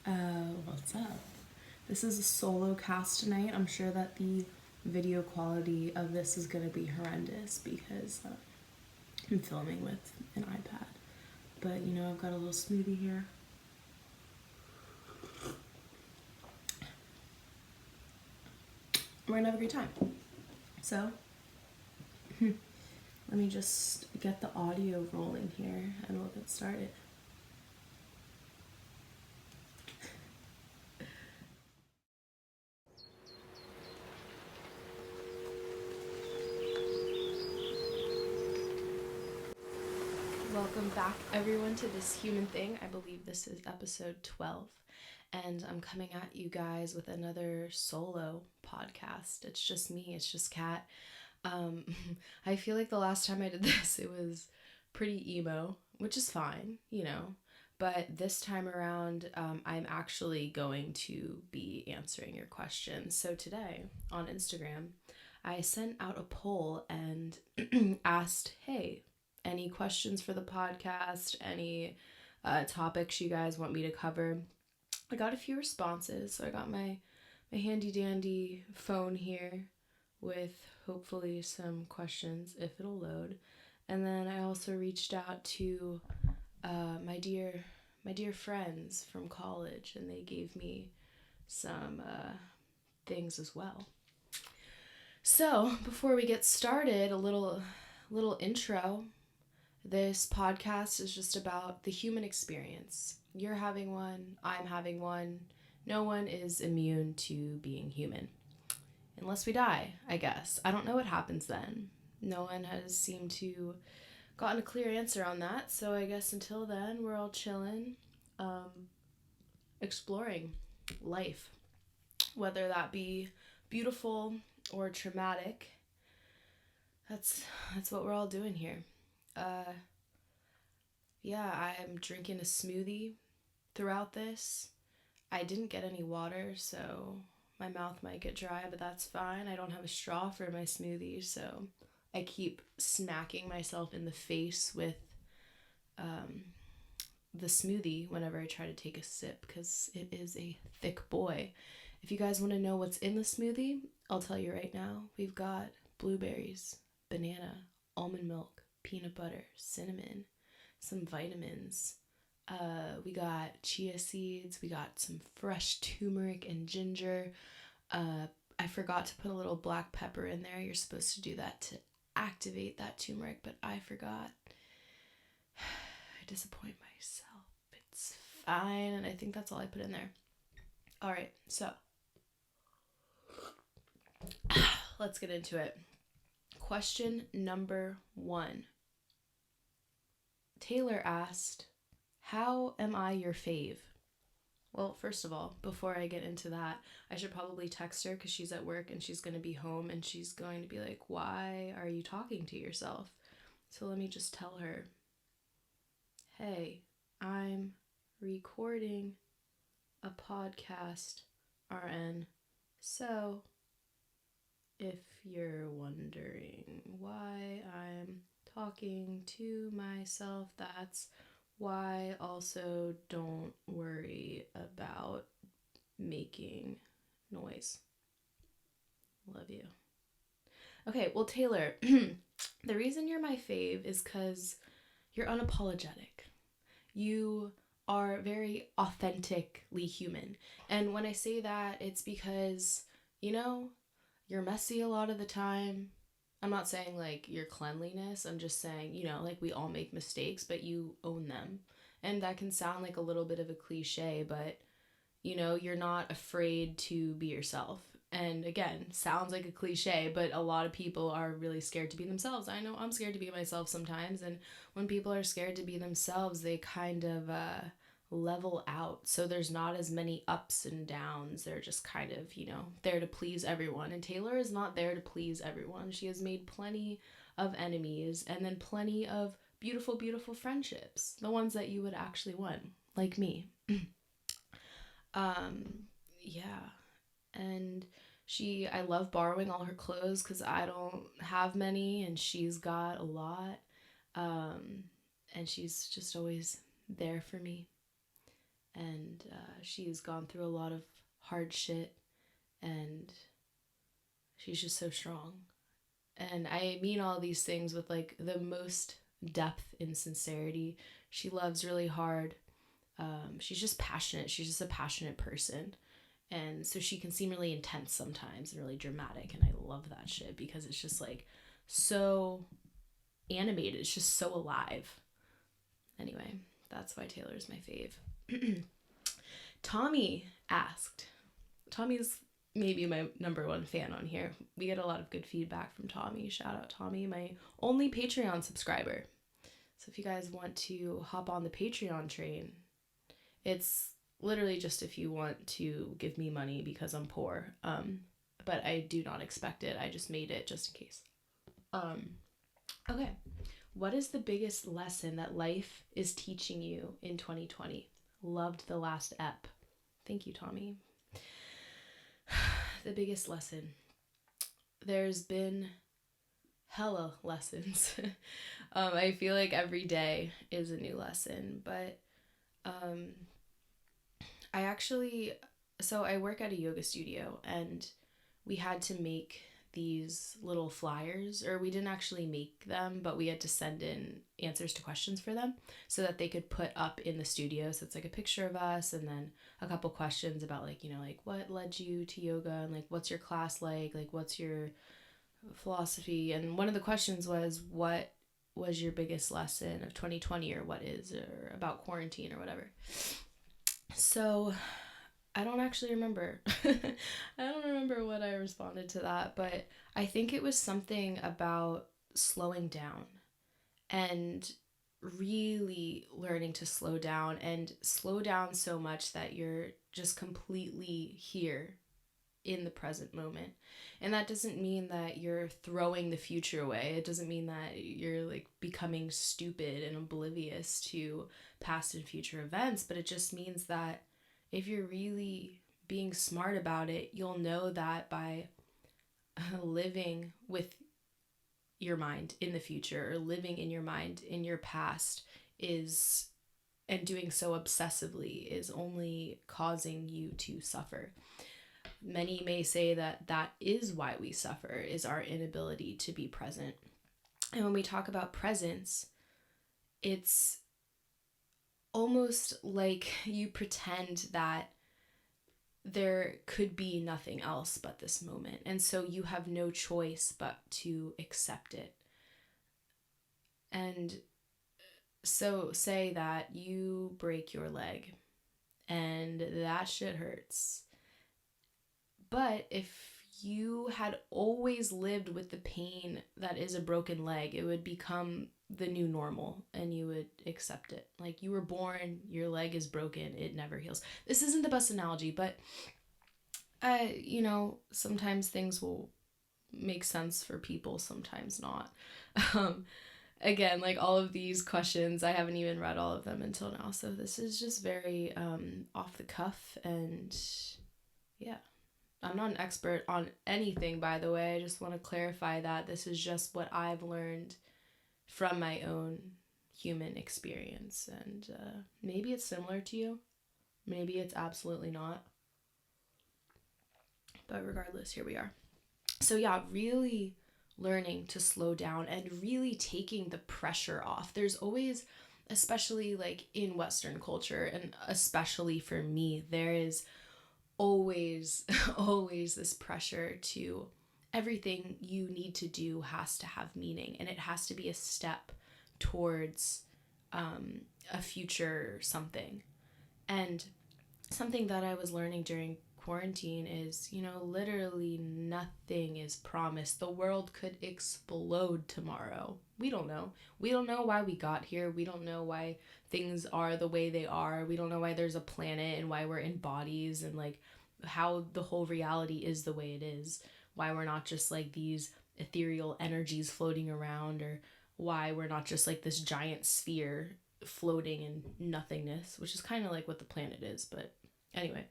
What's up? This is a solo cast tonight. I'm sure that the video quality of this is going to be horrendous because I'm filming with an iPad. But I've got a little smoothie here. We're going to have a great time. So, let me just get the audio rolling here and we'll get started. Welcome back, everyone, to This Human Thing. I believe this is episode 12, and I'm coming at you guys with another solo podcast. It's just me, it's just Kat. I feel like the last time I did this, it was pretty emo, which is fine, but this time around, I'm actually going to be answering your questions. So today on Instagram, I sent out a poll and asked, hey, any questions for the podcast, any topics you guys want me to cover. I got a few responses, so I got my handy dandy phone here with hopefully some questions if it'll load. And then I also reached out to my dear friends from college, and they gave me some things as well. So before we get started, a little intro. This podcast is just about the human experience. You're having one, I'm having one. No one is immune to being human. Unless we die, I guess. I don't know what happens then. No one has seemed to gotten a clear answer on that, so I guess until then, we're all chilling, exploring life. Whether that be beautiful or traumatic, that's what we're all doing here. I'm drinking a smoothie throughout this. I didn't get any water, so my mouth might get dry, but that's fine. I don't have a straw for my smoothie, so I keep smacking myself in the face with the smoothie whenever I try to take a sip, because it is a thick boy. If you guys want to know what's in the smoothie, I'll tell you right now. We've got blueberries, banana, almond milk, peanut butter, cinnamon, some vitamins. We got chia seeds. We got some fresh turmeric and ginger. I forgot to put a little black pepper in there. You're supposed to do that to activate that turmeric, but I forgot. I disappoint myself. It's fine, and I think that's all I put in there. All right, so let's get into it. Question number 1. Taylor asked, how am I your fave? Well, first of all, before I get into that, I should probably text her because she's at work and she's going to be home and she's going to be like, why are you talking to yourself? So let me just tell her, hey, I'm recording a podcast, RN. So if you're wondering why I'm talking to myself, that's why. Also, don't worry about making noise. Love you. Okay, well, Taylor, the reason you're my fave is because you're unapologetic. You are very authentically human. And when I say that, it's because, you're messy a lot of the time. I'm not saying like your cleanliness. I'm just saying, like we all make mistakes, but you own them. And that can sound like a little bit of a cliche, but you're not afraid to be yourself. And again, sounds like a cliche, but a lot of people are really scared to be themselves. I know I'm scared to be myself sometimes. And when people are scared to be themselves, they kind of level out. So there's not as many ups and downs. They're just kind of, there to please everyone. And Taylor is not there to please everyone. She has made plenty of enemies and then plenty of beautiful, beautiful friendships. The ones that you would actually want, like me. Yeah. And I love borrowing all her clothes because I don't have many and she's got a lot. And she's just always there for me. and she's gone through a lot of hard shit, and she's just so strong. And I mean all these things with like the most depth and sincerity. She loves really hard. She's just passionate. She's just a passionate person. And so she can seem really intense sometimes and really dramatic. And I love that shit because it's just like so animated. It's just so alive. Anyway, that's why Taylor's my fave. Tommy asked. Tommy's maybe my number one fan on here. We get a lot of good feedback from Tommy. Shout out Tommy, my only Patreon subscriber. So if you guys want to hop on the Patreon train, it's literally just if you want to give me money because I'm poor. But I do not expect it. I just made it just in case. Okay. What is the biggest lesson that life is teaching you in 2020? Loved the last ep. Thank you, Tommy. The biggest lesson. There's been hella lessons. I feel like every day is a new lesson, but I work at a yoga studio, and we had to make these little flyers, or we didn't actually make them, but we had to send in answers to questions for them so that they could put up in the studio. So it's like a picture of us and then a couple questions about like, like what led you to yoga, and like what's your class like what's your philosophy. And one of the questions was, what was your biggest lesson of 2020, or what is, or about quarantine or whatever. So I don't actually remember. I don't remember what I responded to that, but I think it was something about slowing down and really learning to slow down, and slow down so much that you're just completely here in the present moment. And that doesn't mean that you're throwing the future away. It doesn't mean that you're like becoming stupid and oblivious to past and future events, but it just means that if you're really being smart about it, you'll know that by living with your mind in the future, or living in your mind in your past, is, and doing so obsessively, is only causing you to suffer. Many may say that that is why we suffer, is our inability to be present. And when we talk about presence, it's almost like you pretend that there could be nothing else but this moment. And so you have no choice but to accept it. And so say that you break your leg and that shit hurts. But if you had always lived with the pain that is a broken leg, it would become the new normal and you would accept it. Like, you were born, your leg is broken, it never heals. This isn't the best analogy, but sometimes things will make sense for people, sometimes not. Again, like all of these questions, I haven't even read all of them until now, so this is just very off the cuff. And yeah, I'm not an expert on anything, by the way. I just want to clarify that this is just what I've learned from my own human experience. And maybe it's similar to you. Maybe it's absolutely not. But regardless, here we are. So yeah, really learning to slow down and really taking the pressure off. There's always, especially like in Western culture, and especially for me, there is always this pressure to, everything you need to do has to have meaning, and it has to be a step towards a future something. And something that I was learning during quarantine is, literally nothing is promised. The world could explode tomorrow. We don't know. We don't know why we got here. We don't know why things are the way they are. We don't know why there's a planet and why we're in bodies, and like how the whole reality is the way it is. Why we're not just like these ethereal energies floating around, or why we're not just like this giant sphere floating in nothingness, which is kind of like what the planet is. But anyway,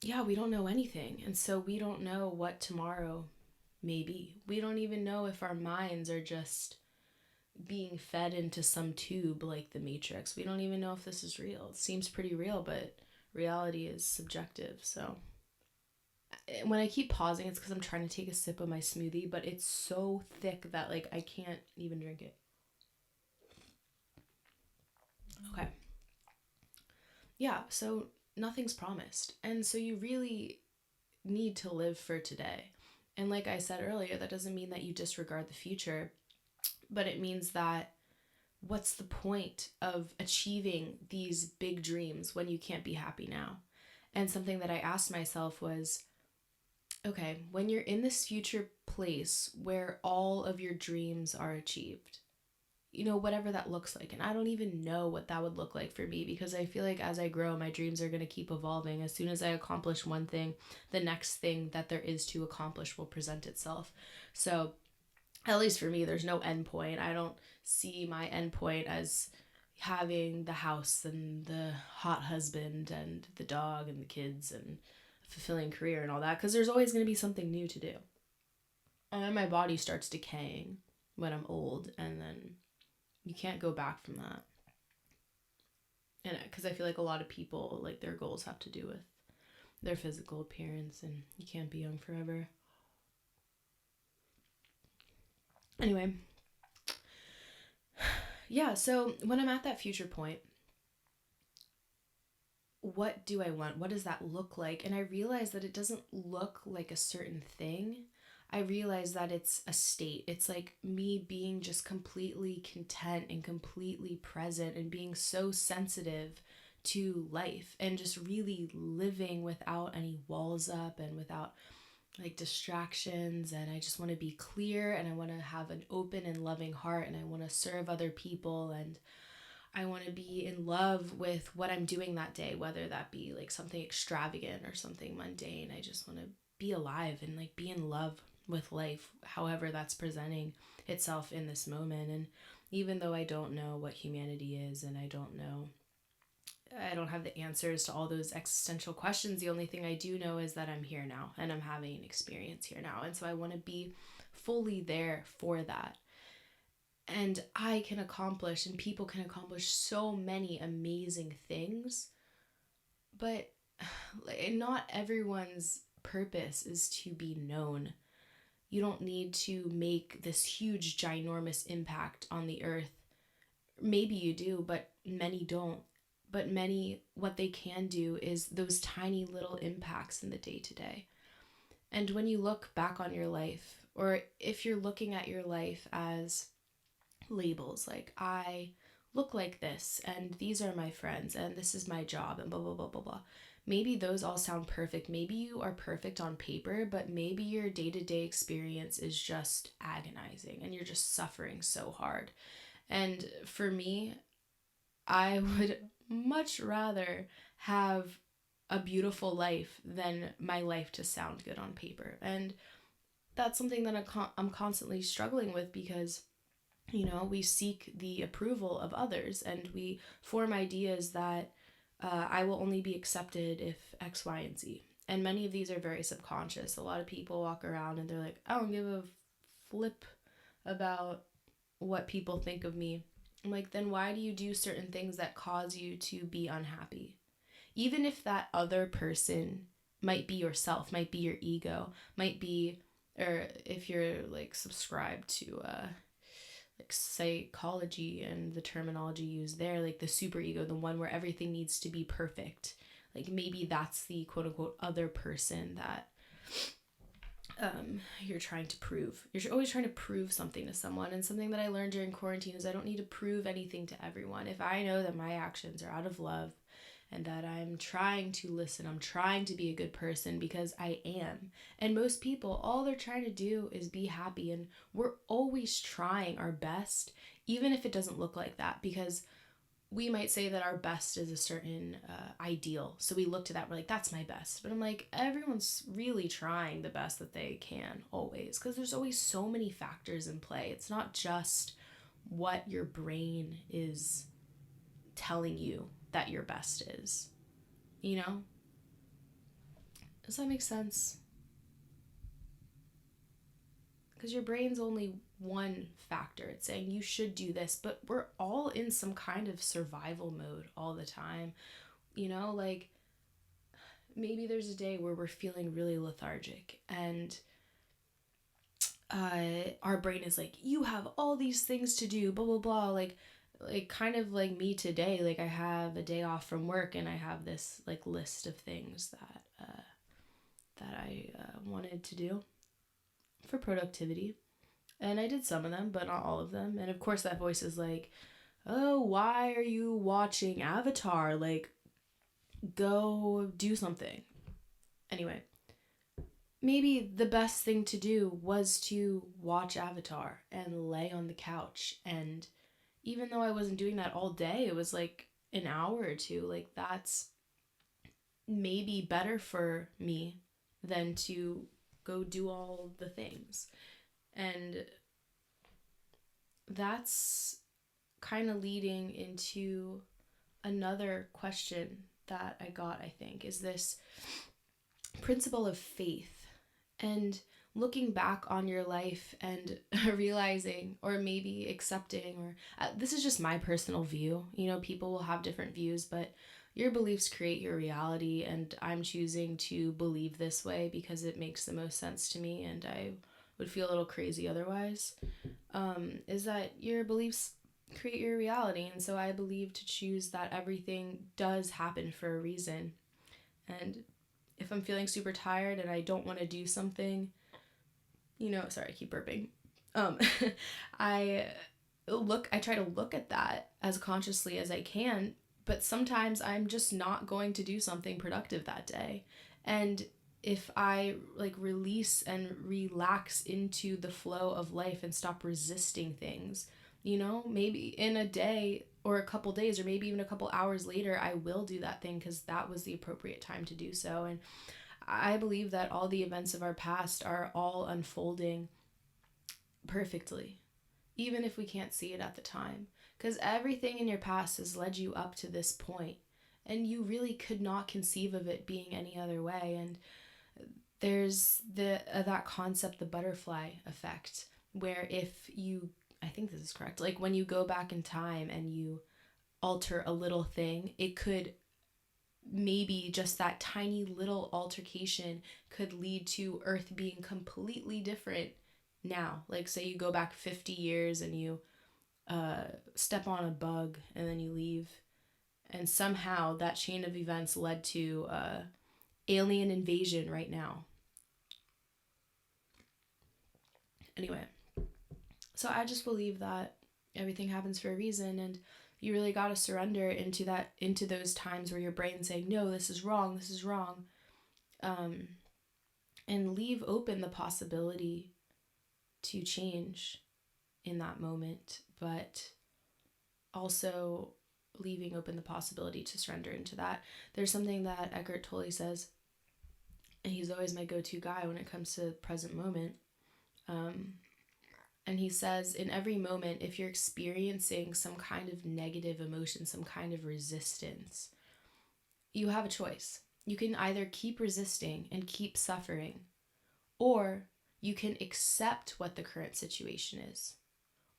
yeah, we don't know anything. And so we don't know what tomorrow may be. We don't even know if our minds are just being fed into some tube like the Matrix. We don't even know if this is real. It seems pretty real, but reality is subjective. So when I keep pausing, it's because I'm trying to take a sip of my smoothie, but it's so thick that like I can't even drink it. Okay. Yeah, so nothing's promised. And so you really need to live for today. And like I said earlier, that doesn't mean that you disregard the future, but it means that what's the point of achieving these big dreams when you can't be happy now? And something that I asked myself was, okay, when you're in this future place where all of your dreams are achieved, whatever that looks like. And I don't even know what that would look like for me, because I feel like as I grow, my dreams are going to keep evolving. As soon as I accomplish one thing, the next thing that there is to accomplish will present itself. So, at least for me, there's no end point. I don't see my end point as having the house and the hot husband and the dog and the kids and a fulfilling career and all that, because there's always going to be something new to do. And then my body starts decaying when I'm old, and then you can't go back from that. And because I feel like a lot of people, like, their goals have to do with their physical appearance, and you can't be young forever. Anyway, yeah, so when I'm at that future point, what do I want? What does that look like? And I realize that it doesn't look like a certain thing. I realize that it's a state. It's like me being just completely content and completely present and being so sensitive to life and just really living without any walls up and without like distractions. And I just want to be clear, and I want to have an open and loving heart, and I want to serve other people, and I want to be in love with what I'm doing that day, whether that be like something extravagant or something mundane. I just want to be alive and like be in love with life, however that's presenting itself in this moment. And even though I don't know what humanity is, and I don't have the answers to all those existential questions, the only thing I do know is that I'm here now and I'm having an experience here now. And so I want to be fully there for that. And I can accomplish, and people can accomplish so many amazing things, but not everyone's purpose is to be known. You don't need to make this huge, ginormous impact on the earth. Maybe you do, but many don't. But many, what they can do is those tiny little impacts in the day to day. And when you look back on your life, or if you're looking at your life as labels, like I look like this, and these are my friends, and this is my job, and blah, blah, blah, blah, blah. Maybe those all sound perfect. Maybe you are perfect on paper, but maybe your day-to-day experience is just agonizing and you're just suffering so hard. And for me, I would much rather have a beautiful life than my life to sound good on paper. And that's something that I'm constantly struggling with, because we seek the approval of others, and we form ideas that I will only be accepted if X, Y, and Z. And many of these are very subconscious. A lot of people walk around and they're like, I don't give a flip about what people think of me. I'm like, then why do you do certain things that cause you to be unhappy? Even if that other person might be yourself, might be your ego, might be, or if you're like subscribed to like psychology and the terminology used there, like the superego, the one where everything needs to be perfect. Like maybe that's the quote unquote other person that you're trying to prove. You're always trying to prove something to someone. And something that I learned during quarantine is I don't need to prove anything to everyone. If I know that my actions are out of love, and that I'm trying to listen, I'm trying to be a good person, because I am. And most people, all they're trying to do is be happy. And we're always trying our best, even if it doesn't look like that, because we might say that our best is a certain ideal. So we look to that, we're like, that's my best. But I'm like, everyone's really trying the best that they can always, because there's always so many factors in play. It's not just what your brain is telling you that your best is, Does that make sense? because your brain's only one factor. It's saying you should do this, but we're all in some kind of survival mode all the time. Like maybe there's a day where we're feeling really lethargic and our brain is like, you have all these things to do, blah blah blah, like kind of like me today. Like I have a day off from work and I have this like list of things that I wanted to do for productivity, and I did some of them but not all of them. And of course that voice is like, oh, why are you watching Avatar? Like, go do something. Anyway, maybe the best thing to do was to watch Avatar and lay on the couch. And even though I wasn't doing that all day, it was like an hour or two. Like, that's maybe better for me than to go do all the things. And that's kind of leading into another question that I got, I think, is this principle of faith. And looking back on your life and realizing, or maybe accepting, or this is just my personal view. People will have different views, but your beliefs create your reality, and I'm choosing to believe this way because it makes the most sense to me, and I would feel a little crazy otherwise. Is that your beliefs create your reality, and so I believe to choose that everything does happen for a reason. And if I'm feeling super tired and I don't want to do something, sorry, I keep burping. I try to look at that as consciously as I can, but sometimes I'm just not going to do something productive that day. And if I like release and relax into the flow of life and stop resisting things, maybe in a day or a couple days or maybe even a couple hours later, I will do that thing because that was the appropriate time to do so. And I believe that all the events of our past are all unfolding perfectly, even if we can't see it at the time, because everything in your past has led you up to this point, and you really could not conceive of it being any other way. And there's that concept, the butterfly effect, where if you, I think this is correct, like when you go back in time and you alter a little thing, it could maybe just that tiny little altercation could lead to Earth being completely different now. Like say you go back 50 years and you step on a bug and then you leave, and somehow that chain of events led to alien invasion right now. Anyway, so I just believe that everything happens for a reason, and you really got to surrender into those times where your brain's saying, no, this is wrong, and leave open the possibility to change in that moment, but also leaving open the possibility to surrender into that. There's something that Eckhart Tolle says, and he's always my go-to guy when it comes to the present moment. And he says, in every moment, if you're experiencing some kind of negative emotion, some kind of resistance, you have a choice. You can either keep resisting and keep suffering, or you can accept what the current situation is,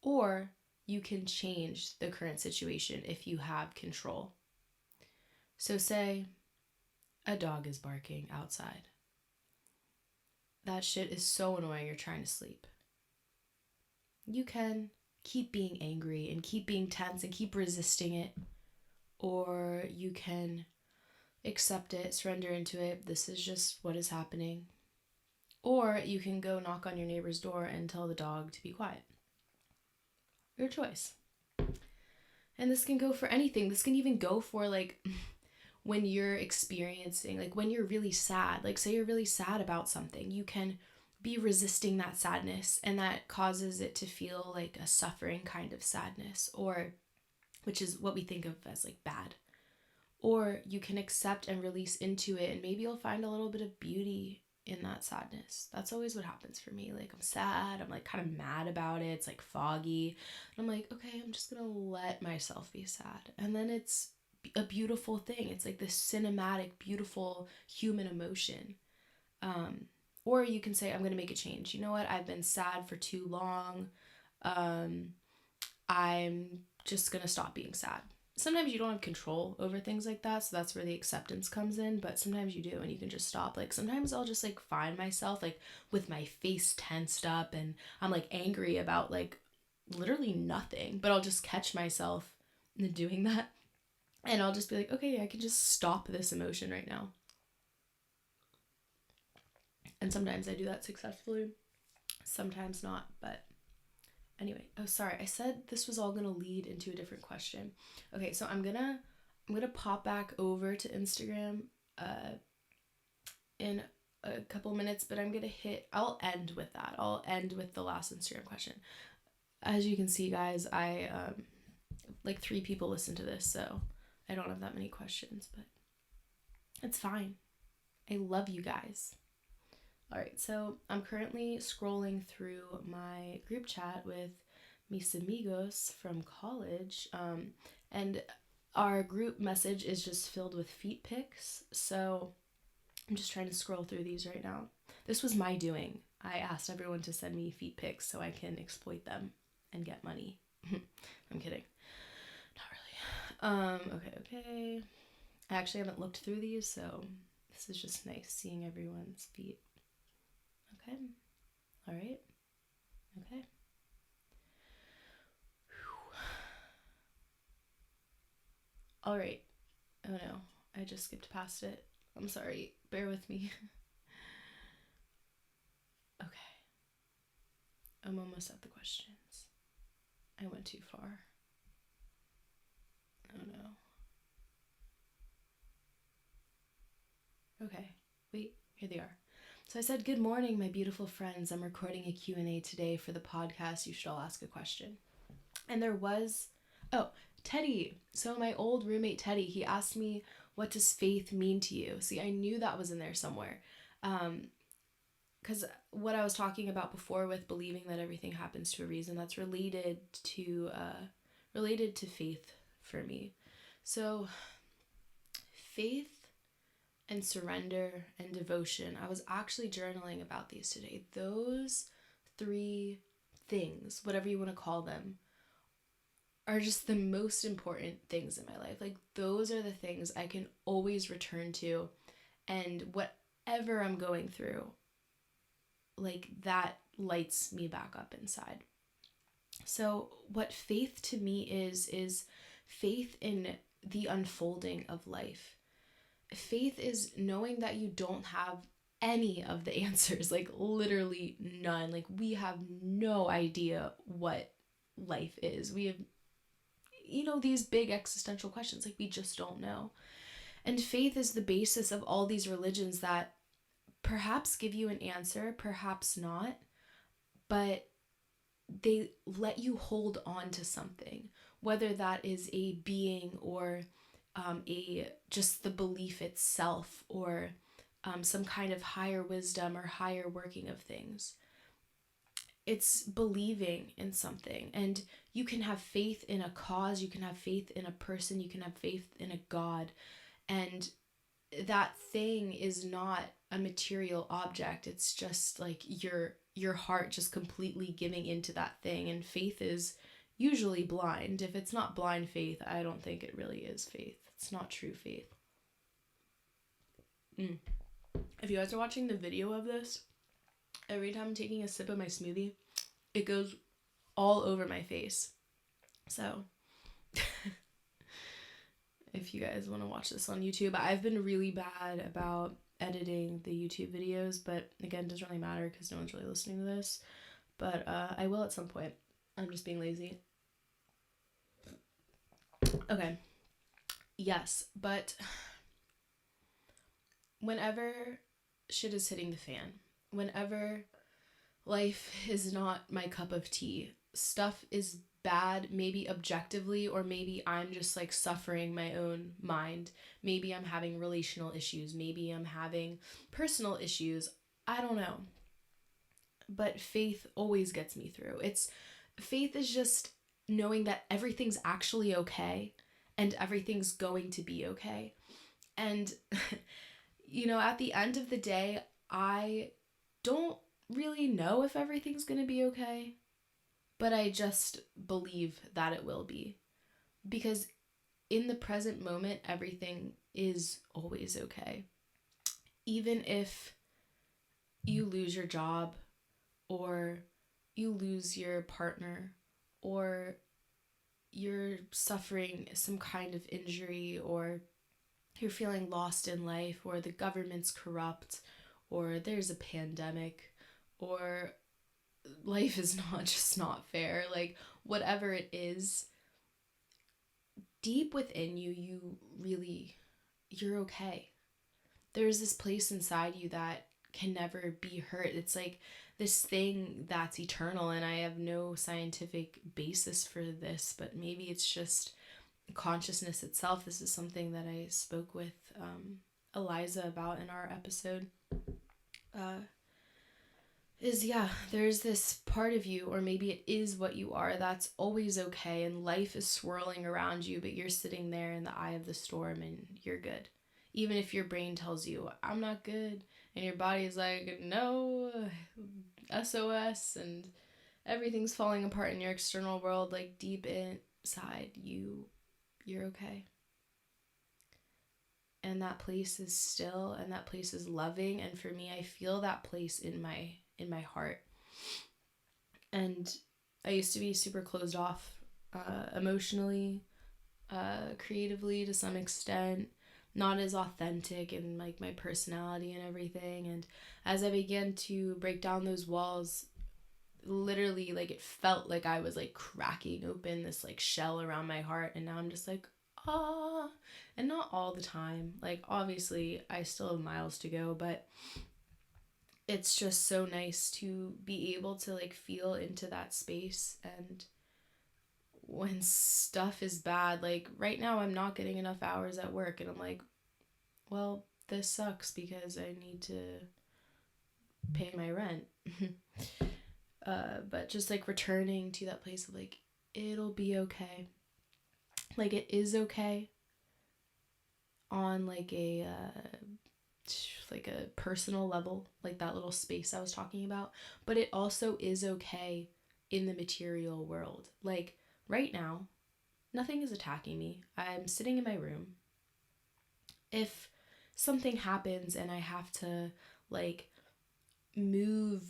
or you can change the current situation if you have control. So say a dog is barking outside. That shit is so annoying, you're trying to sleep. You can keep being angry and keep being tense and keep resisting it, or you can accept it, surrender into it. This is just what is happening. Or you can go knock on your neighbor's door and tell the dog to be quiet. Your choice. And this can go for anything. This can even go for like when you're experiencing, like when you're really sad, like say you're really sad about something, you can be resisting that sadness, and that causes it to feel like a suffering kind of sadness, or which is what we think of as like bad. Or you can accept and release into it, and maybe you'll find a little bit of beauty in that sadness. That's always what happens for me. Like I'm sad, I'm like kind of mad about it, it's like foggy, and I'm like, okay, I'm just gonna let myself be sad. And then it's a beautiful thing. It's like this cinematic, beautiful human emotion. Or you can say, I'm going to make a change. You know what? I've been sad for too long. I'm just going to stop being sad. Sometimes you don't have control over things like that, so that's where the acceptance comes in, but sometimes you do, and you can just stop. Like, sometimes I'll just, like, find myself, like, with my face tensed up, and I'm, like, angry about, like, literally nothing, but I'll just catch myself doing that, and I'll just be like, okay, I can just stop this emotion right now. And sometimes I do that successfully, sometimes not, but anyway. Oh, sorry, I said this was all gonna lead into a different question. Okay, so I'm gonna pop back over to Instagram in a couple minutes, but I'll end with that. I'll end with the last Instagram question. As you can see, guys, I like 3 people listen to this, so I don't have that many questions, but it's fine. I love you guys. All right, so I'm currently scrolling through my group chat with mis amigos from college, and our group message is just filled with feet pics, so I'm just trying to scroll through these right now. This was my doing. I asked everyone to send me feet pics so I can exploit them and get money. I'm kidding. Not really. Okay. I actually haven't looked through these, so this is just nice seeing everyone's feet. Okay. All right. Okay. All right. Oh no, I just skipped past it. I'm sorry. Bear with me. Okay. I'm almost at the questions. I went too far. Oh no. Okay. Wait, here they are. So I said, good morning, my beautiful friends. I'm recording a Q&A today for the podcast. You should all ask a question. And there was, Teddy. So my old roommate, Teddy, he asked me, what does faith mean to you? See, I knew that was in there somewhere. Because what I was talking about before with believing that everything happens to a reason, that's related to faith for me. So faith and surrender and devotion. I was actually journaling about these today. Those 3 things, whatever you want to call them, are just the most important things in my life. Like, those are the things I can always return to, and whatever I'm going through, like, that lights me back up inside. So what faith to me is faith in the unfolding of life. Faith is knowing that you don't have any of the answers, like literally none. Like, we have no idea what life is. We have, these big existential questions, like, we just don't know. And faith is the basis of all these religions that perhaps give you an answer, perhaps not, but they let you hold on to something, whether that is a being or just the belief itself, or some kind of higher wisdom or higher working of things. It's believing in something, and you can have faith in a cause, you can have faith in a person, you can have faith in a God, and that thing is not a material object. It's just like your heart just completely giving into that thing. And faith is usually blind. If it's not blind faith, I don't think it really is faith. It's not true faith. If you guys are watching the video of this, every time I'm taking a sip of my smoothie, it goes all over my face. So if you guys want to watch this on YouTube, I've been really bad about editing the YouTube videos, but again, it doesn't really matter because no one's really listening to this. But I will at some point. I'm just being lazy. Okay. Yes, but whenever shit is hitting the fan, whenever life is not my cup of tea, stuff is bad, maybe objectively, or maybe I'm just like suffering my own mind. Maybe I'm having relational issues. Maybe I'm having personal issues. I don't know. But faith always gets me through. Faith is just knowing that everything's actually okay and everything's going to be okay. And, at the end of the day, I don't really know if everything's going to be okay, but I just believe that it will be. Because in the present moment, everything is always okay. Even if you lose your job, or you lose your partner, or you're suffering some kind of injury, or you're feeling lost in life, or the government's corrupt, or there's a pandemic, or life is not fair, like whatever it is, deep within you, you're okay. There's this place inside you that can never be hurt. It's like this thing that's eternal, and I have no scientific basis for this, but maybe it's just consciousness itself. This is something that I spoke with Eliza about in our episode. There's this part of you, or maybe it is what you are, that's always okay, and life is swirling around you, but you're sitting there in the eye of the storm and you're good. Even if your brain tells you, I'm not good, and your body is like, no, SOS, and everything's falling apart in your external world, like deep inside you're okay. And that place is still, and that place is loving, and for me, I feel that place in my heart. And I used to be super closed off, emotionally, creatively to some extent, not as authentic in like my personality and everything. And as I began to break down those walls, literally, like, it felt like I was like cracking open this like shell around my heart, and now I'm just like, ah. And not all the time, like obviously I still have miles to go, but it's just so nice to be able to like feel into that space. And when stuff is bad, like right now I'm not getting enough hours at work, and I'm like, well, this sucks because I need to pay my rent. But just like returning to that place of like, it'll be okay. Like, it is okay on like a personal level, like that little space I was talking about, but it also is okay in the material world. Like right now, nothing is attacking me. I'm sitting in my room. If something happens and I have to like move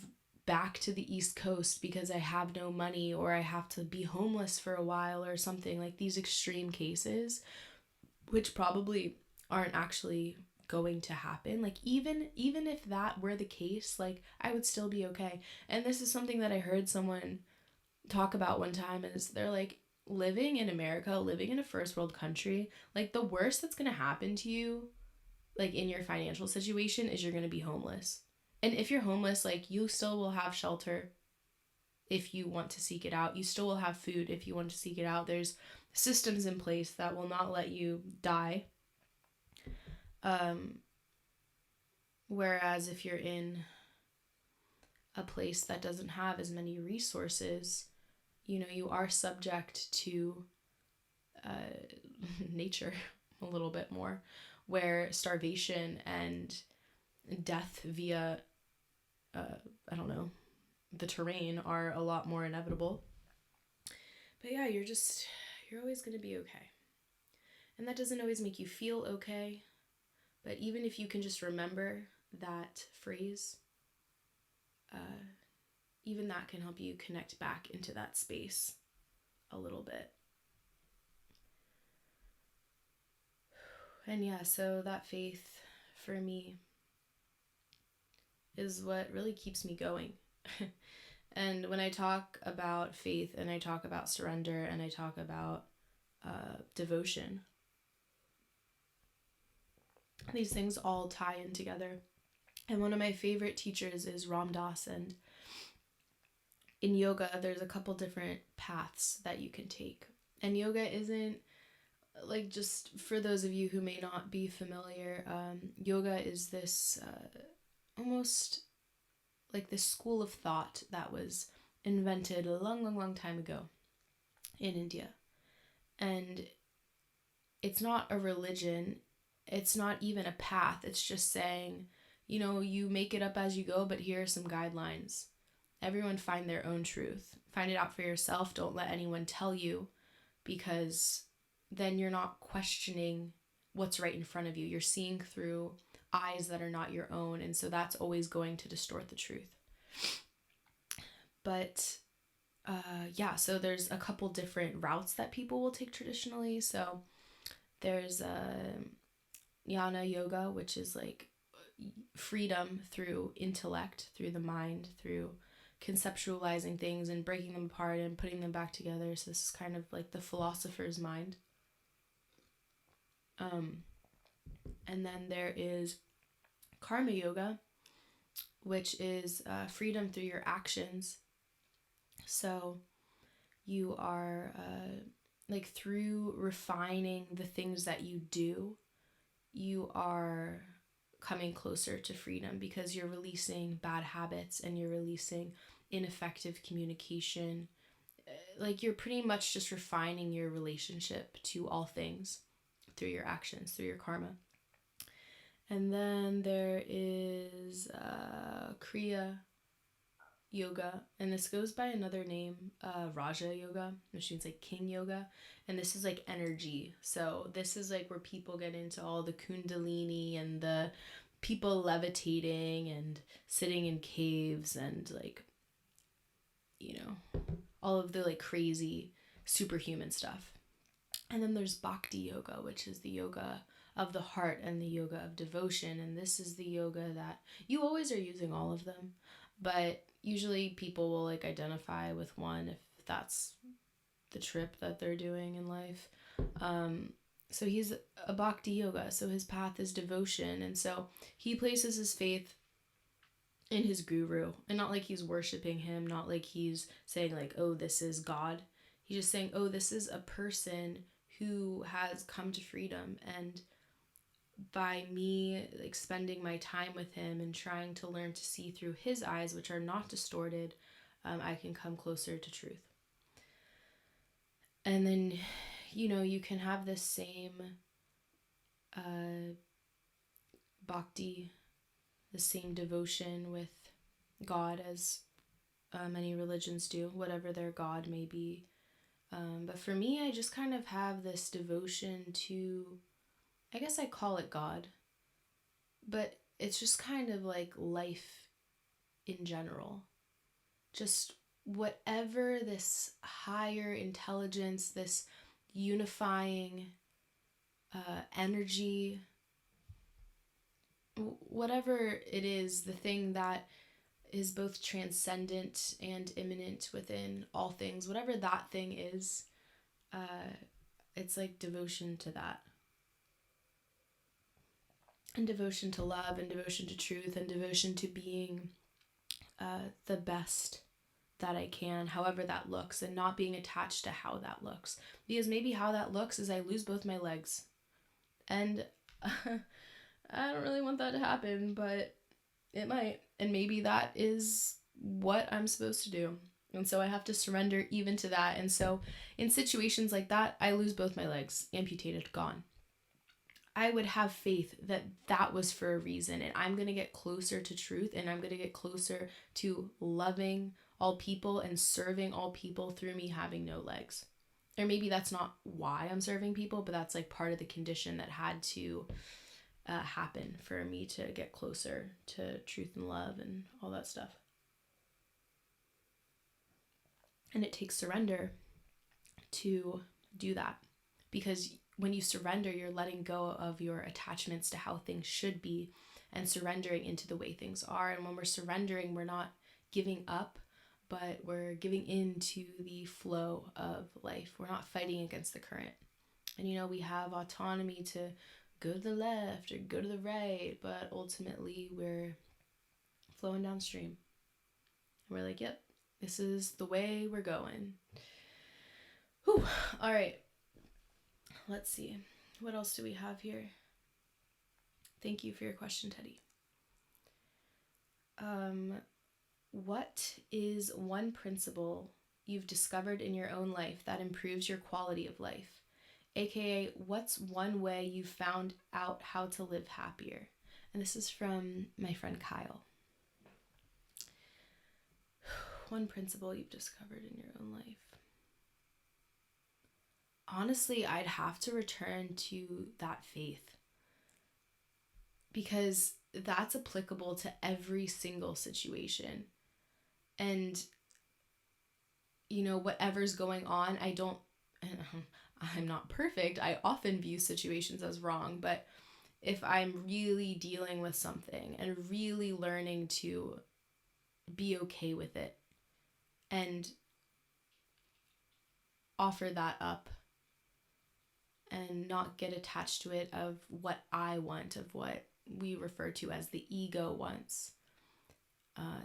back to the East Coast because I have no money, or I have to be homeless for a while or something, like these extreme cases, which probably aren't actually going to happen, like even if that were the case, like I would still be okay. And this is something that I heard someone talk about one time, is they're like, living in America, living in a first world country, like the worst that's going to happen to you, like in your financial situation, is you're going to be homeless. And if you're homeless, like you still will have shelter if you want to seek it out. You still will have food if you want to seek it out. There's systems in place that will not let you die. Whereas if you're in a place that doesn't have as many resources, you know, you are subject to nature a little bit more, where starvation and death via, I don't know, the terrain are a lot more inevitable. But yeah, you're always going to be okay. And that doesn't always make you feel okay, but even if you can just remember that phrase, even that can help you connect back into that space a little bit. And yeah, so that faith for me is what really keeps me going. And when I talk about faith, and I talk about surrender, and I talk about devotion, these things all tie in together. And one of my favorite teachers is Ram Dass, and in yoga, there's a couple different paths that you can take. And yoga isn't, like, just for those of you who may not be familiar, yoga is this almost like this school of thought that was invented a long time ago in India. And it's not a religion. It's not even a path. It's just saying you make it up as you go, but here are some guidelines. Everyone find their own truth. Find it out for yourself. Don't let anyone tell you, because then you're not questioning what's right in front of you. You're seeing through eyes that are not your own, and so that's always going to distort the truth. But so there's a couple different routes that people will take traditionally. So there's jnana yoga, which is like freedom through intellect, through the mind, through conceptualizing things and breaking them apart and putting them back together. So this is kind of like the philosopher's mind. And then there is karma yoga, which is freedom through your actions. So you are like through refining the things that you do, you are coming closer to freedom, because you're releasing bad habits and you're releasing ineffective communication. Like you're pretty much just refining your relationship to all things through your actions, through your karma. And then there is Kriya yoga, and this goes by another name, Raja yoga, which means like king yoga, and this is like energy. So this is like where people get into all the kundalini and the people levitating and sitting in caves and like, all of the like crazy superhuman stuff. And then there's bhakti yoga, which is the yoga of the heart and the yoga of devotion, and this is the yoga that you always are using all of them, but usually people will like identify with one if that's the trip that they're doing in life. So he's a bhakti yoga, so his path is devotion, and so he places his faith in his guru, and not like he's worshiping him, not like he's saying like, oh, this is God. He's just saying, oh, this is a person who has come to freedom, and by me like spending my time with him and trying to learn to see through his eyes, which are not distorted, I can come closer to truth. And then, you can have this same bhakti, the same devotion with God as many religions do, whatever their God may be. But for me, I just kind of have this devotion to, I guess I call it God, but it's just kind of like life in general. Just whatever this higher intelligence, this unifying energy, whatever it is, the thing that is both transcendent and immanent within all things, whatever that thing is, it's like devotion to that. And devotion to love, and devotion to truth, and devotion to being the best that I can, however that looks, and not being attached to how that looks. Because maybe how that looks is I lose both my legs. And I don't really want that to happen, but it might. And maybe that is what I'm supposed to do. And so I have to surrender even to that. And so in situations like that, I lose both my legs, amputated, gone. I would have faith that that was for a reason, and I'm going to get closer to truth, and I'm going to get closer to loving all people and serving all people through me having no legs. Or maybe that's not why I'm serving people, but that's like part of the condition that had to happen for me to get closer to truth and love and all that stuff. And it takes surrender to do that, because when you surrender, you're letting go of your attachments to how things should be and surrendering into the way things are. And when we're surrendering, we're not giving up, but we're giving into the flow of life. We're not fighting against the current. And we have autonomy to go to the left or go to the right, but ultimately we're flowing downstream. And we're like, yep, this is the way we're going. Whew. All right. Let's see. What else do we have here? Thank you for your question, Teddy. What is one principle you've discovered in your own life that improves your quality of life? AKA, what's one way you found out how to live happier? And this is from my friend Kyle. One principle you've discovered in your own life. Honestly, I'd have to return to that faith, because that's applicable to every single situation. And, whatever's going on, I'm not perfect. I often view situations as wrong, but if I'm really dealing with something and really learning to be okay with it and offer that up and not get attached to it of what I want, of what we refer to as the ego wants.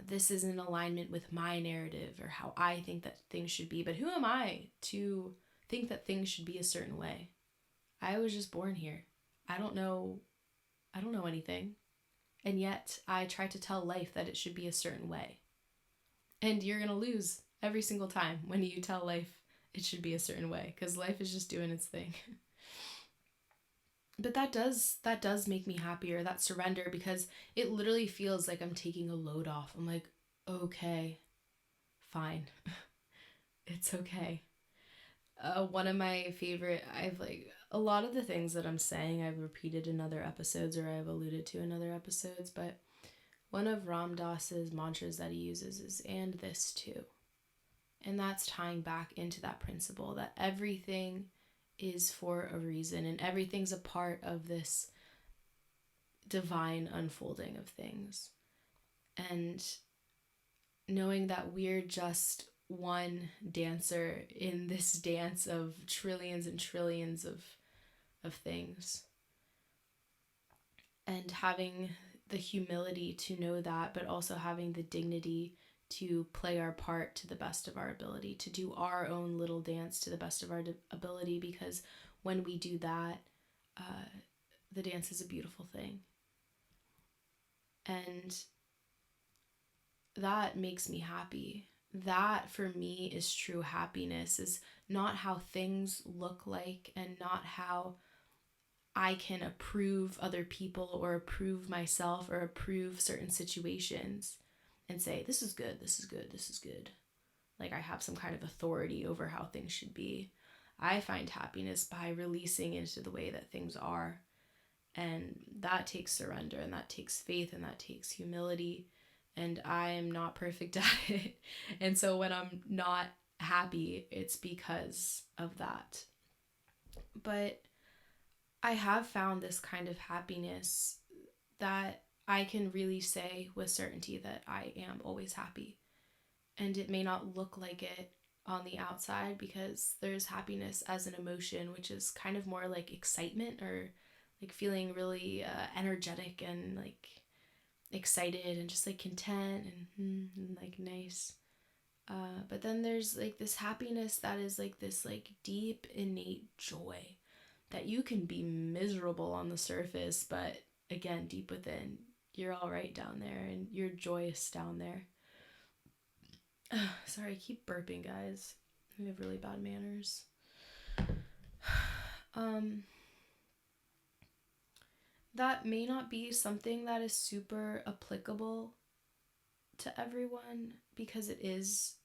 This is in alignment with my narrative or how I think that things should be. But who am I to think that things should be a certain way? I was just born here. I don't know anything. And yet I try to tell life that it should be a certain way. And you're going to lose every single time when you tell life it should be a certain way, because life is just doing its thing. But that does make me happier, that surrender, because it literally feels like I'm taking a load off. I'm like, okay, fine. It's okay. One of my favorite, a lot of the things that I'm saying I've repeated in other episodes, or I've alluded to in other episodes, but one of Ram Dass's mantras that he uses is, and this too. And that's tying back into that principle that everything is for a reason, and everything's a part of this divine unfolding of things. And knowing that we're just one dancer in this dance of trillions and trillions of things. And having the humility to know that, but also having the dignity to play our part to the best of our ability, to do our own little dance to the best of our ability, because when we do that, the dance is a beautiful thing. And that makes me happy. That for me is true happiness, is not how things look like and not how I can approve other people or approve myself or approve certain situations and say, this is good, this is good, this is good. Like I have some kind of authority over how things should be. I find happiness by releasing into the way that things are. And that takes surrender, and that takes faith, and that takes humility. And I am not perfect at it. And so when I'm not happy, it's because of that. But I have found this kind of happiness that I can really say with certainty that I am always happy. And it may not look like it on the outside, because there's happiness as an emotion, which is kind of more like excitement, or like feeling really energetic and like excited and just like content and like nice. But then there's like this happiness that is like this like deep innate joy that you can be miserable on the surface, but again, deep within, you're all right down there and you're joyous down there. Sorry, I keep burping, guys. I have really bad manners. That may not be something that is super applicable to everyone, because it is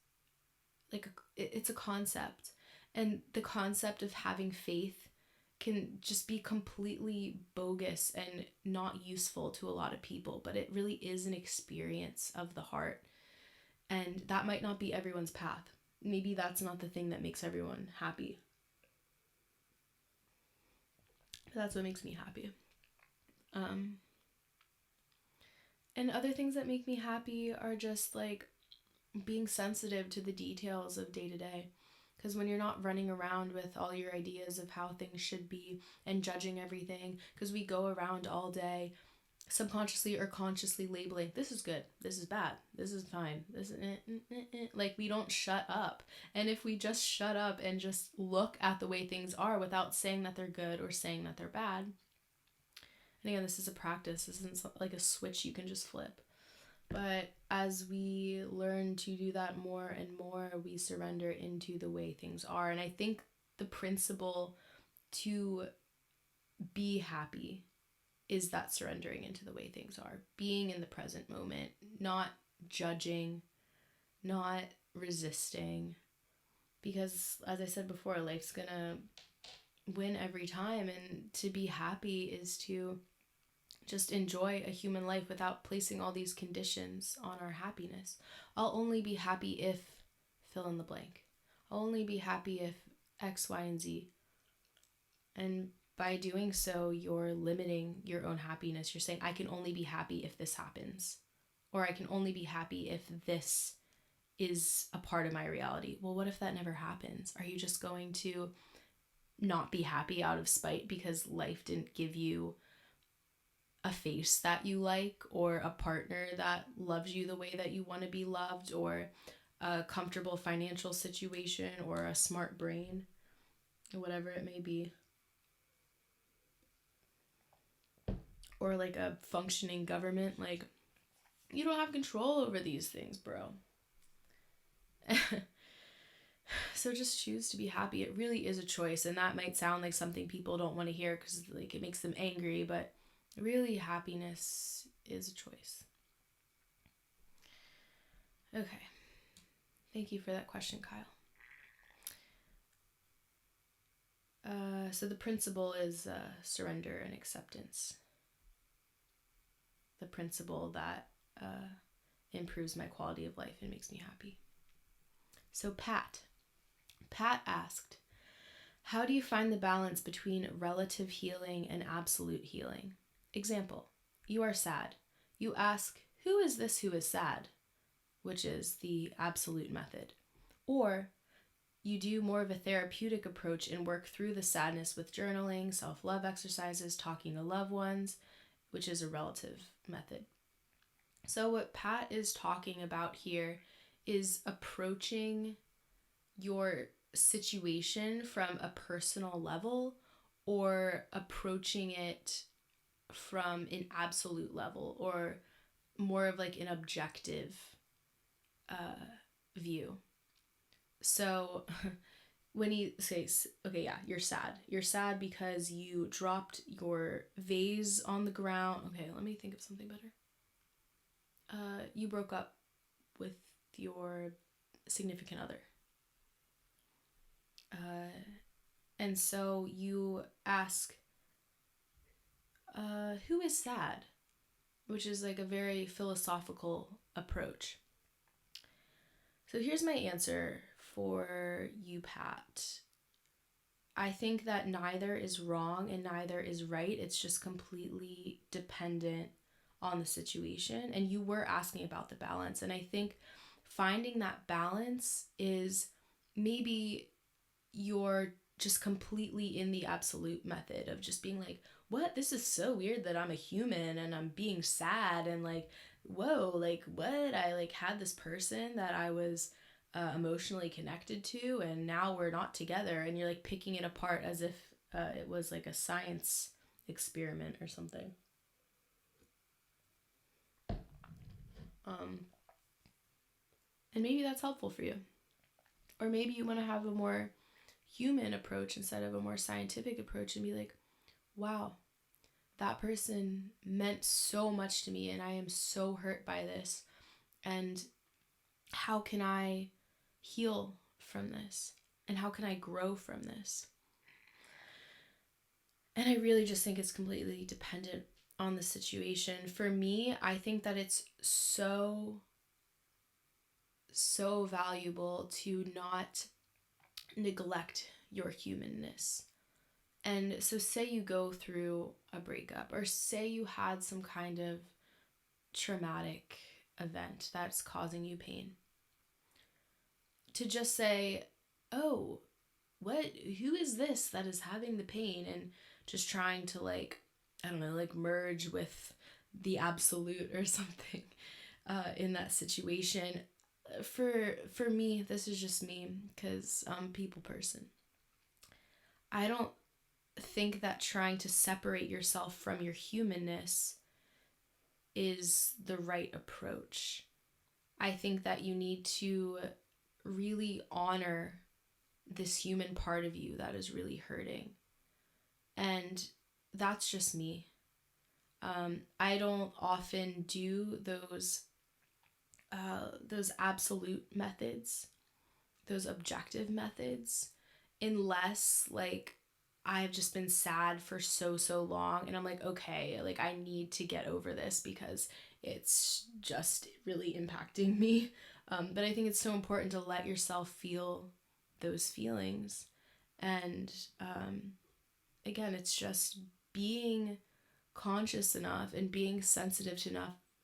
like it's a concept, and the concept of having faith can just be completely bogus and not useful to a lot of people, but it really is an experience of the heart, and that might not be everyone's path. Maybe that's not the thing that makes everyone happy, but that's what makes me happy. And other things that make me happy are just like being sensitive to the details of day to day. Because when you're not running around with all your ideas of how things should be and judging everything, because we go around all day subconsciously or consciously labeling, this is good, this is bad, this is fine, this is like we don't shut up. And if we just shut up and just look at the way things are without saying that they're good or saying that they're bad, and again, this is a practice, this isn't like a switch you can just flip. But as we learn to do that more and more, we surrender into the way things are. And I think the principle to be happy is that surrendering into the way things are, being in the present moment, not judging, not resisting. Because as I said before, life's gonna win every time, and to be happy is to just enjoy a human life without placing all these conditions on our happiness. I'll only be happy if fill in the blank. I'll only be happy if X, Y, and Z. And by doing so, you're limiting your own happiness. You're saying, I can only be happy if this happens. Or I can only be happy if this is a part of my reality. Well, what if that never happens? Are you just going to not be happy out of spite because life didn't give you a face that you like, or a partner that loves you the way that you want to be loved, or a comfortable financial situation, or a smart brain, or whatever it may be, or like a functioning government? Like, you don't have control over these things, bro. So just choose to be happy. It really is a choice, and that might sound like something people don't want to hear because like it makes them angry, but really happiness is a choice. Okay. Thank you for that question, Kyle. So the principle is surrender and acceptance. The principle that improves my quality of life and makes me happy. So Pat asked, how do you find the balance between relative healing and absolute healing? Example, you are sad. You ask, who is this who is sad? Which is the absolute method. Or you do more of a therapeutic approach and work through the sadness with journaling, self-love exercises, talking to loved ones, which is a relative method. So what Pat is talking about here is approaching your situation from a personal level, or approaching it from an absolute level, or more of like an objective view. So when you say, okay, yeah, you're sad because you dropped your vase on the ground. Okay, let me think of something better. You broke up with your significant other. And so you ask, who is sad? Which is like a very philosophical approach. So here's my answer for you, Pat. I think that neither is wrong and neither is right. It's just completely dependent on the situation. And you were asking about the balance. And I think finding that balance is maybe you're just completely in the absolute method of just being like, what? This is so weird that I'm a human and I'm being sad, and like, whoa, like what? I like had this person that I was emotionally connected to, and now we're not together, and you're like picking it apart as if it was like a science experiment or something. And maybe that's helpful for you. Or maybe you want to have a more human approach instead of a more scientific approach and be like, wow, that person meant so much to me and I am so hurt by this. And how can I heal from this? And how can I grow from this? And I really just think it's completely dependent on the situation. For me, I think that it's so valuable to not neglect your humanness. And so say you go through a breakup, or say you had some kind of traumatic event that's causing you pain. To just say, oh, who is this that is having the pain? And just trying to like, I don't know, like merge with the absolute or something in that situation. For me, this is just me because I'm a people person. I don't think that trying to separate yourself from your humanness is the right approach. I think that you need to really honor this human part of you that is really hurting. And that's just me. I don't often do those absolute methods, those objective methods, unless like I've just been sad for so long and I'm like, okay, like I need to get over this because it's just really impacting me. But I think it's so important to let yourself feel those feelings. And again, it's just being conscious enough and being sensitive to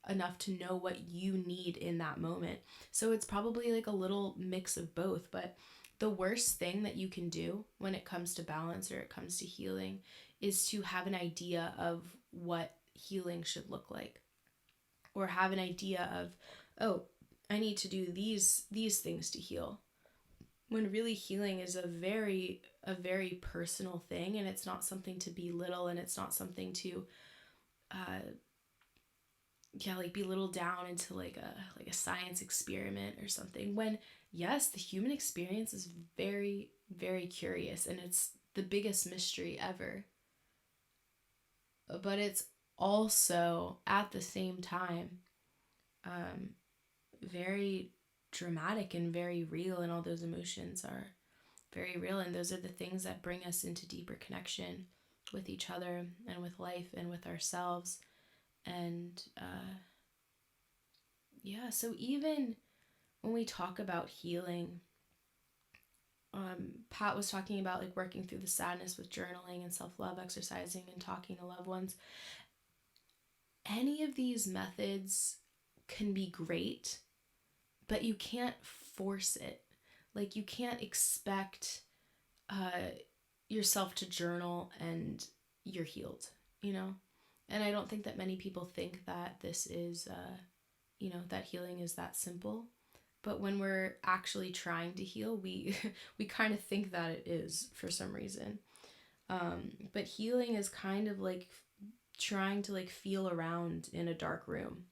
enough to know what you need in that moment. So it's probably like a little mix of both, but the worst thing that you can do when it comes to balance or it comes to healing is to have an idea of what healing should look like, or have an idea of, oh, I need to do these things to heal, when really healing is a very personal thing, and it's not something to belittle, and it's not something to like belittle down into like a science experiment or something, when yes, the human experience is very, very curious and it's the biggest mystery ever, but it's also at the same time very dramatic and very real, and all those emotions are very real, and those are the things that bring us into deeper connection with each other and with life and with ourselves. And yeah, so even when we talk about healing, Pat was talking about like working through the sadness with journaling and self-love, exercising and talking to loved ones. Any of these methods can be great, but you can't force it. Like you can't expect yourself to journal and you're healed, you know? And I don't think that many people think that this is, that healing is that simple. But when we're actually trying to heal, we we kind of think that it is for some reason. But healing is kind of like trying to like feel around in a dark room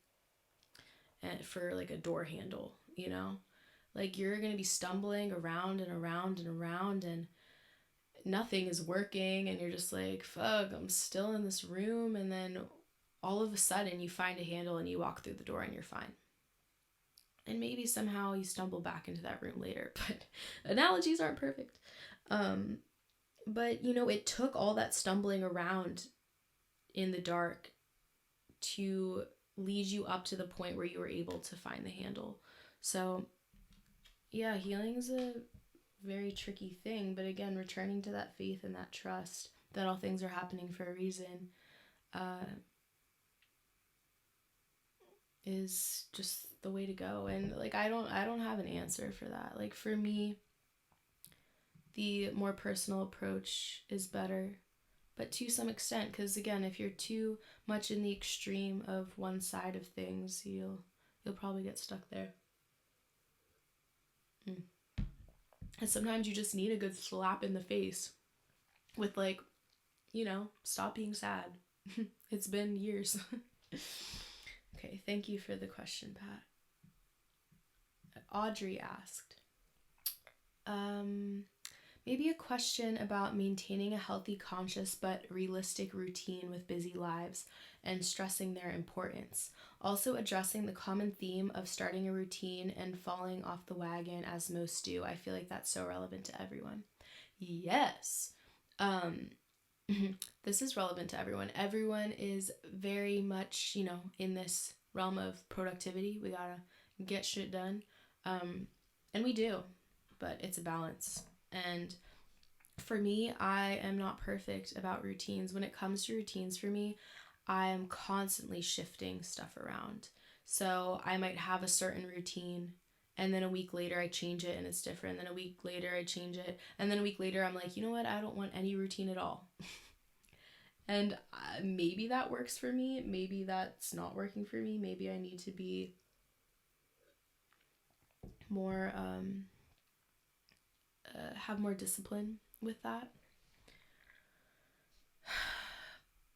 and for like a door handle, you know? Like you're going to be stumbling around and around and around and nothing is working, and you're just like, fuck, I'm still in this room, and then all of a sudden you find a handle and you walk through the door and you're fine. And maybe somehow you stumble back into that room later, but analogies aren't perfect. But it took all that stumbling around in the dark to lead you up to the point where you were able to find the handle. So yeah, healing is a very tricky thing, but again, returning to that faith and that trust that all things are happening for a reason is just the way to go. And like I don't have an answer for that. Like for me, the more personal approach is better, but to some extent, because again, if you're too much in the extreme of one side of things, you'll probably get stuck there. And sometimes you just need a good slap in the face with like, stop being sad. It's been years. Okay, thank you for the question, Pat. Audrey asked, maybe a question about maintaining a healthy, conscious, but realistic routine with busy lives and stressing their importance. Also addressing the common theme of starting a routine and falling off the wagon as most do. I feel like that's so relevant to everyone. Yes. This is relevant to everyone. Everyone is very much, in this realm of productivity. We gotta get shit done. And we do, but it's a balance. And for me, I am not perfect about routines. When it comes to routines for me, I am constantly shifting stuff around. So I might have a certain routine, and then a week later I change it and it's different. Then a week later I change it. And then a week later I'm like, you know what? I don't want any routine at all. And maybe that works for me. Maybe that's not working for me. Maybe I need to be more, have more discipline with that.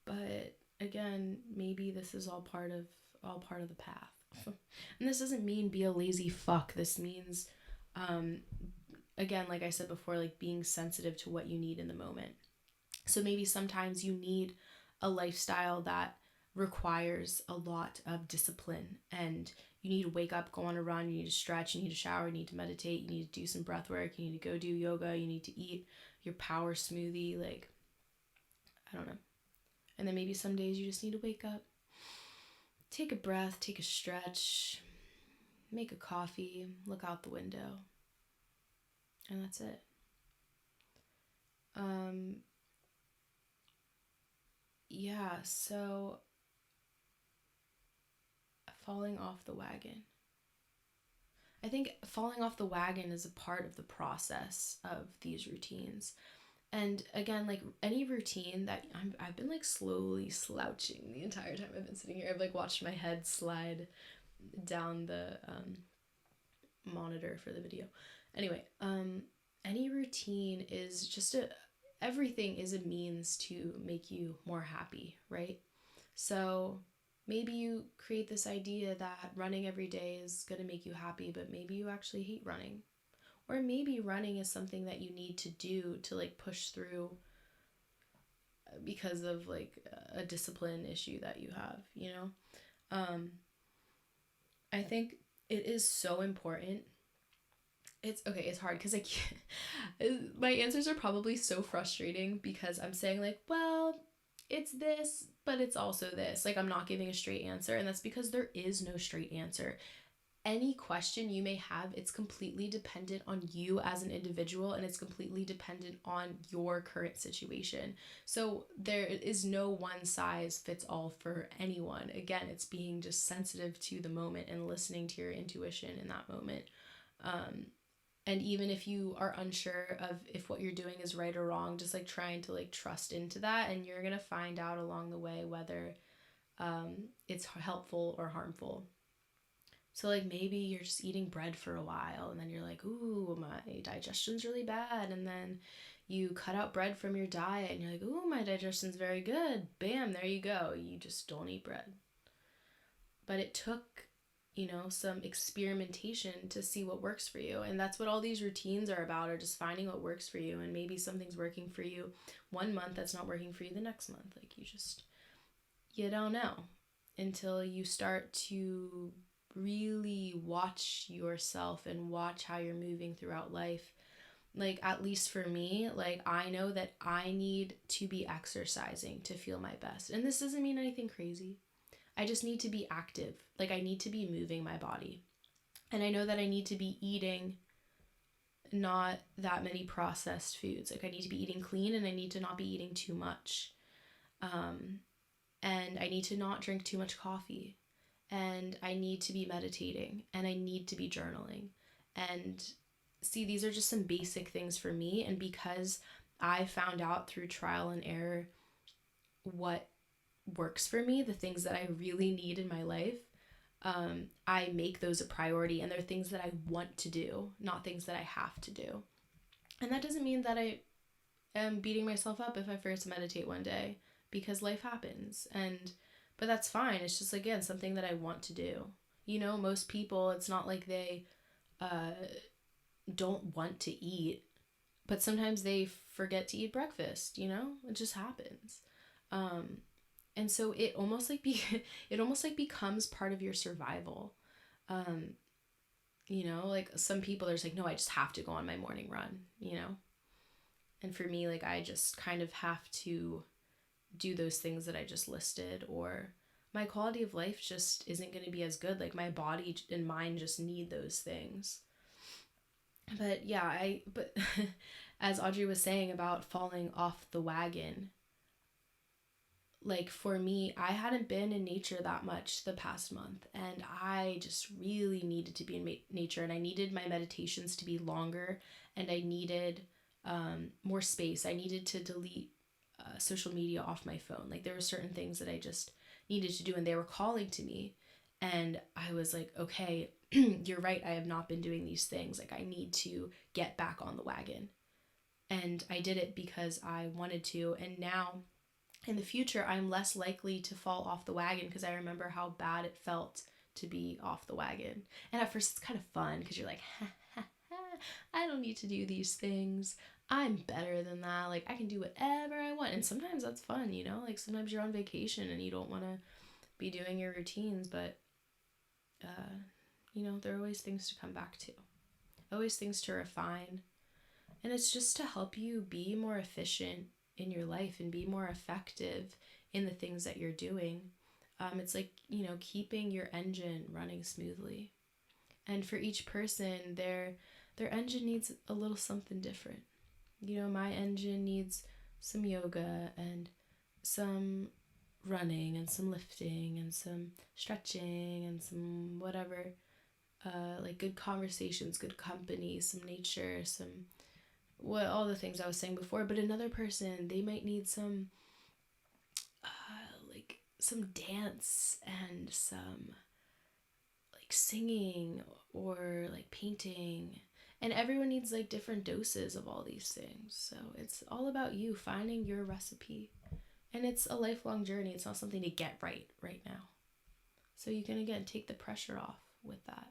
But again, maybe this is all part of the path. And this doesn't mean be a lazy fuck. This means, again, like I said before, like being sensitive to what you need in the moment. So maybe sometimes you need a lifestyle that requires a lot of discipline, and you need to wake up, go on a run, you need to stretch, you need to shower, you need to meditate, you need to do some breath work, you need to go do yoga, you need to eat your power smoothie, like, I don't know. And then maybe some days you just need to wake up, take a breath, take a stretch, make a coffee, look out the window, and that's it. Yeah, so falling off the wagon. I think falling off the wagon is a part of the process of these routines. And again, like any routine that I've been like slowly slouching the entire time I've been sitting here. I've like watched my head slide down the monitor for the video. Anyway, any routine is just everything is a means to make you more happy, right? So maybe you create this idea that running every day is going to make you happy, but maybe you actually hate running. Or maybe running is something that you need to do to like push through because of like a discipline issue that you have, you know? I think it is so important. It's hard because I can't, my answers are probably so frustrating because I'm saying like, well, it's this, but it's also this. Like, I'm not giving a straight answer, and that's because there is no straight answer. Any question you may have, it's completely dependent on you as an individual, and it's completely dependent on your current situation. So there is no one size fits all for anyone. Again, it's being just sensitive to the moment and listening to your intuition in that moment. And even if you are unsure of if what you're doing is right or wrong, just like trying to like trust into that, and you're gonna find out along the way whether it's helpful or harmful. So like maybe you're just eating bread for a while and then you're like, ooh, my digestion's really bad. And then you cut out bread from your diet and you're like, ooh, my digestion's very good. Bam, there you go. You just don't eat bread. But it took, some experimentation to see what works for you. And that's what all these routines are about, are just finding what works for you. And maybe something's working for you one month that's not working for you the next month. Like you don't know until you start to really watch yourself and watch how you're moving throughout life. Like, at least for me, like, I know that I need to be exercising to feel my best. And this doesn't mean anything crazy. I just need to be active. Like, I need to be moving my body. And I know that I need to be eating not that many processed foods. Like, I need to be eating clean, and I need to not be eating too much. And I need to not drink too much coffee. And I need to be meditating, and I need to be journaling. And see, these are just some basic things for me. And because I found out through trial and error what works for me, the things that I really need in my life, I make those a priority. And they're things that I want to do, not things that I have to do. And that doesn't mean that I am beating myself up if I forget to meditate one day, because life happens. But that's fine. It's just, again, something that I want to do. Most people, it's not like they don't want to eat, but sometimes they forget to eat breakfast, it just happens. And so it almost like becomes part of your survival. Like some people, there's like, no, I just have to go on my morning run, And for me, like, I just kind of have to do those things that I just listed, or my quality of life just isn't going to be as good. Like, my body and mind just need those things. But yeah, but as Audrey was saying about falling off the wagon, like, for me, I hadn't been in nature that much the past month, and I just really needed to be in nature, and I needed my meditations to be longer, and I needed more space. I needed to delete social media off my phone. Like, there were certain things that I just needed to do, and they were calling to me, and I was like, okay, you're right, I have not been doing these things. Like, I need to get back on the wagon. And I did it because I wanted to, and now in the future I'm less likely to fall off the wagon, because I remember how bad it felt to be off the wagon. And at first it's kind of fun because you're like, ha, ha, ha, I don't need to do these things. I'm better than that. Like, I can do whatever I want. And sometimes that's fun, you know? Like, sometimes you're on vacation and you don't want to be doing your routines, but, uh, there are always things to come back to, always things to refine. And it's just to help you be more efficient in your life and be more effective in the things that you're doing. It's like, keeping your engine running smoothly. And for each person, their engine needs a little something different. My engine needs some yoga and some running and some lifting and some stretching and some whatever, like good conversations, good company, some nature, some all the things I was saying before. But another person, they might need some like some dance and some like singing or like painting. And everyone needs like different doses of all these things. So it's all about you finding your recipe. And it's a lifelong journey. It's not something to get right now. So you can, again, take the pressure off with that.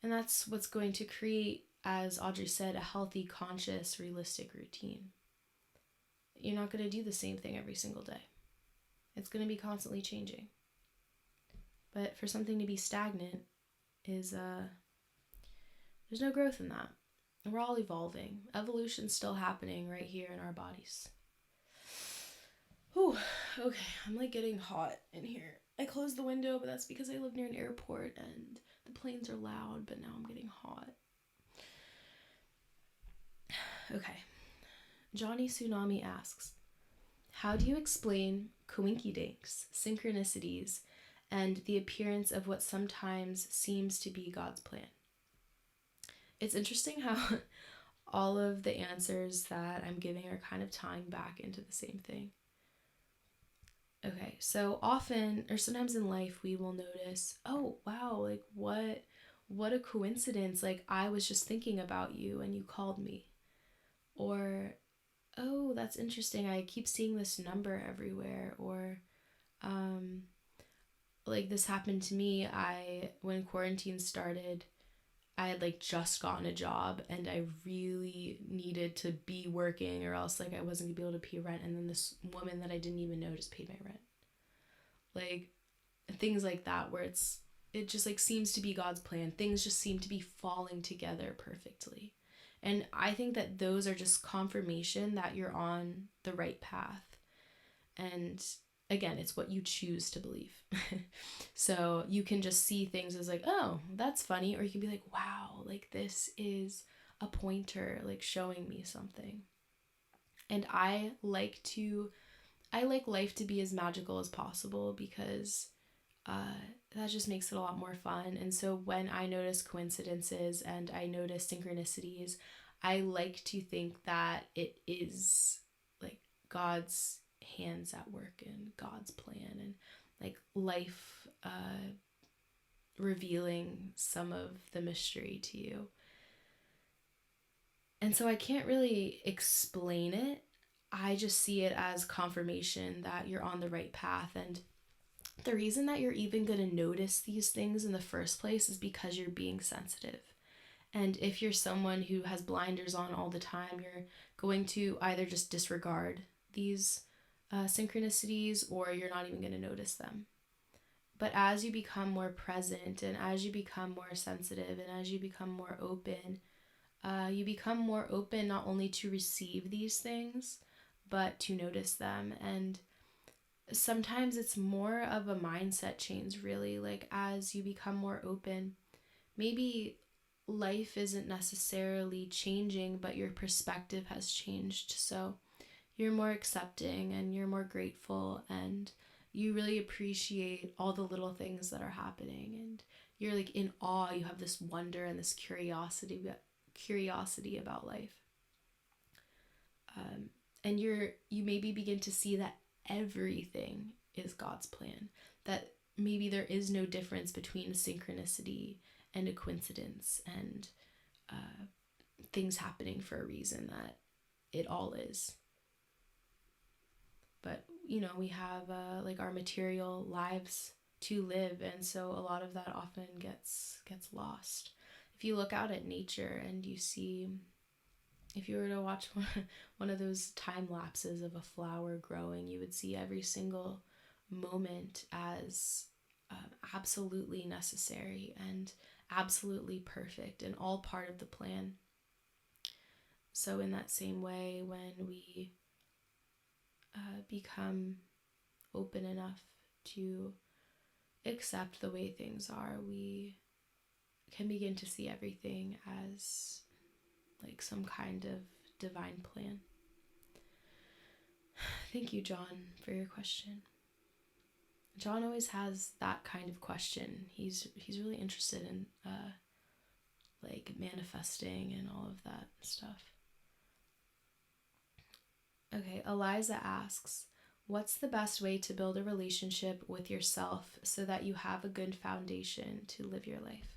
And that's what's going to create, as Audrey said, a healthy, conscious, realistic routine. You're not going to do the same thing every single day. It's going to be constantly changing. But for something to be stagnant is, there's no growth in that. We're all evolving. Evolution's still happening right here in our bodies. Whew, okay, I'm like getting hot in here. I closed the window, but that's because I live near an airport and the planes are loud, but now I'm getting hot. Okay. Johnny Tsunami asks, how do you explain coinkydinks, synchronicities, and the appearance of what sometimes seems to be God's plan? It's interesting how all of the answers that I'm giving are kind of tying back into the same thing. Okay, so often, or sometimes in life, we will notice, oh, wow, like what a coincidence. Like, I was just thinking about you and you called me. Or, oh, that's interesting. I keep seeing this number everywhere. Or, like this happened to me. When quarantine started, I had like just gotten a job and I really needed to be working or else like I wasn't gonna be able to pay rent. And then this woman that I didn't even know just paid my rent. Like things like that where it just like seems to be God's plan. Things just seem to be falling together perfectly. And I think that those are just confirmation that you're on the right path. And again, it's what you choose to believe. So you can just see things as like, oh, that's funny. Or you can be like, wow, like this is a pointer, like showing me something. And I like life to be as magical as possible because that just makes it a lot more fun. And so when I notice coincidences and I notice synchronicities, I like to think that it is like God's hands at work and God's plan and like life revealing some of the mystery to you. And so I can't really explain it. I just see it as confirmation that you're on the right path. And the reason that you're even going to notice these things in the first place is because you're being sensitive. And if you're someone who has blinders on all the time, you're going to either just disregard these synchronicities or you're not even going to notice them. But as you become more present and as you become more sensitive and as you become more open, you become more open not only to receive these things, but to notice them. And sometimes it's more of a mindset change, really. Like as you become more open, maybe life isn't necessarily changing, but your perspective has changed. So you're more accepting and you're more grateful and you really appreciate all the little things that are happening and you're like in awe. You have this wonder and this curiosity about life. And you maybe begin to see that everything is God's plan, that maybe there is no difference between a synchronicity and a coincidence and things happening for a reason, that it all is. But we have like our material lives to live, and so a lot of that often gets lost. If you look out at nature and you see If you were to watch one of those time lapses of a flower growing, you would see every single moment as absolutely necessary and absolutely perfect and all part of the plan. So, in that same way, when we become open enough to accept the way things are, we can begin to see everything as like some kind of divine plan. Thank you, John, for your question. John always has that kind of question. He's really interested in like manifesting and all of that stuff. Okay, Eliza asks, what's the best way to build a relationship with yourself so that you have a good foundation to live your life?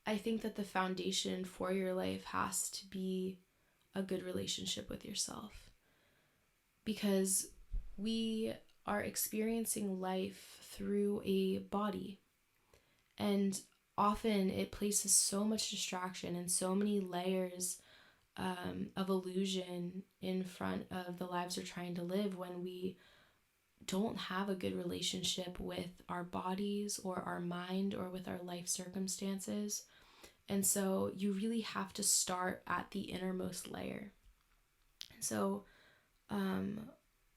I think that the foundation for your life has to be a good relationship with yourself, because we are experiencing life through a body, and often it places so much distraction and so many layers of illusion in front of the lives we're trying to live when we don't have a good relationship with our bodies or our mind or with our life circumstances. And so you really have to start at the innermost layer. So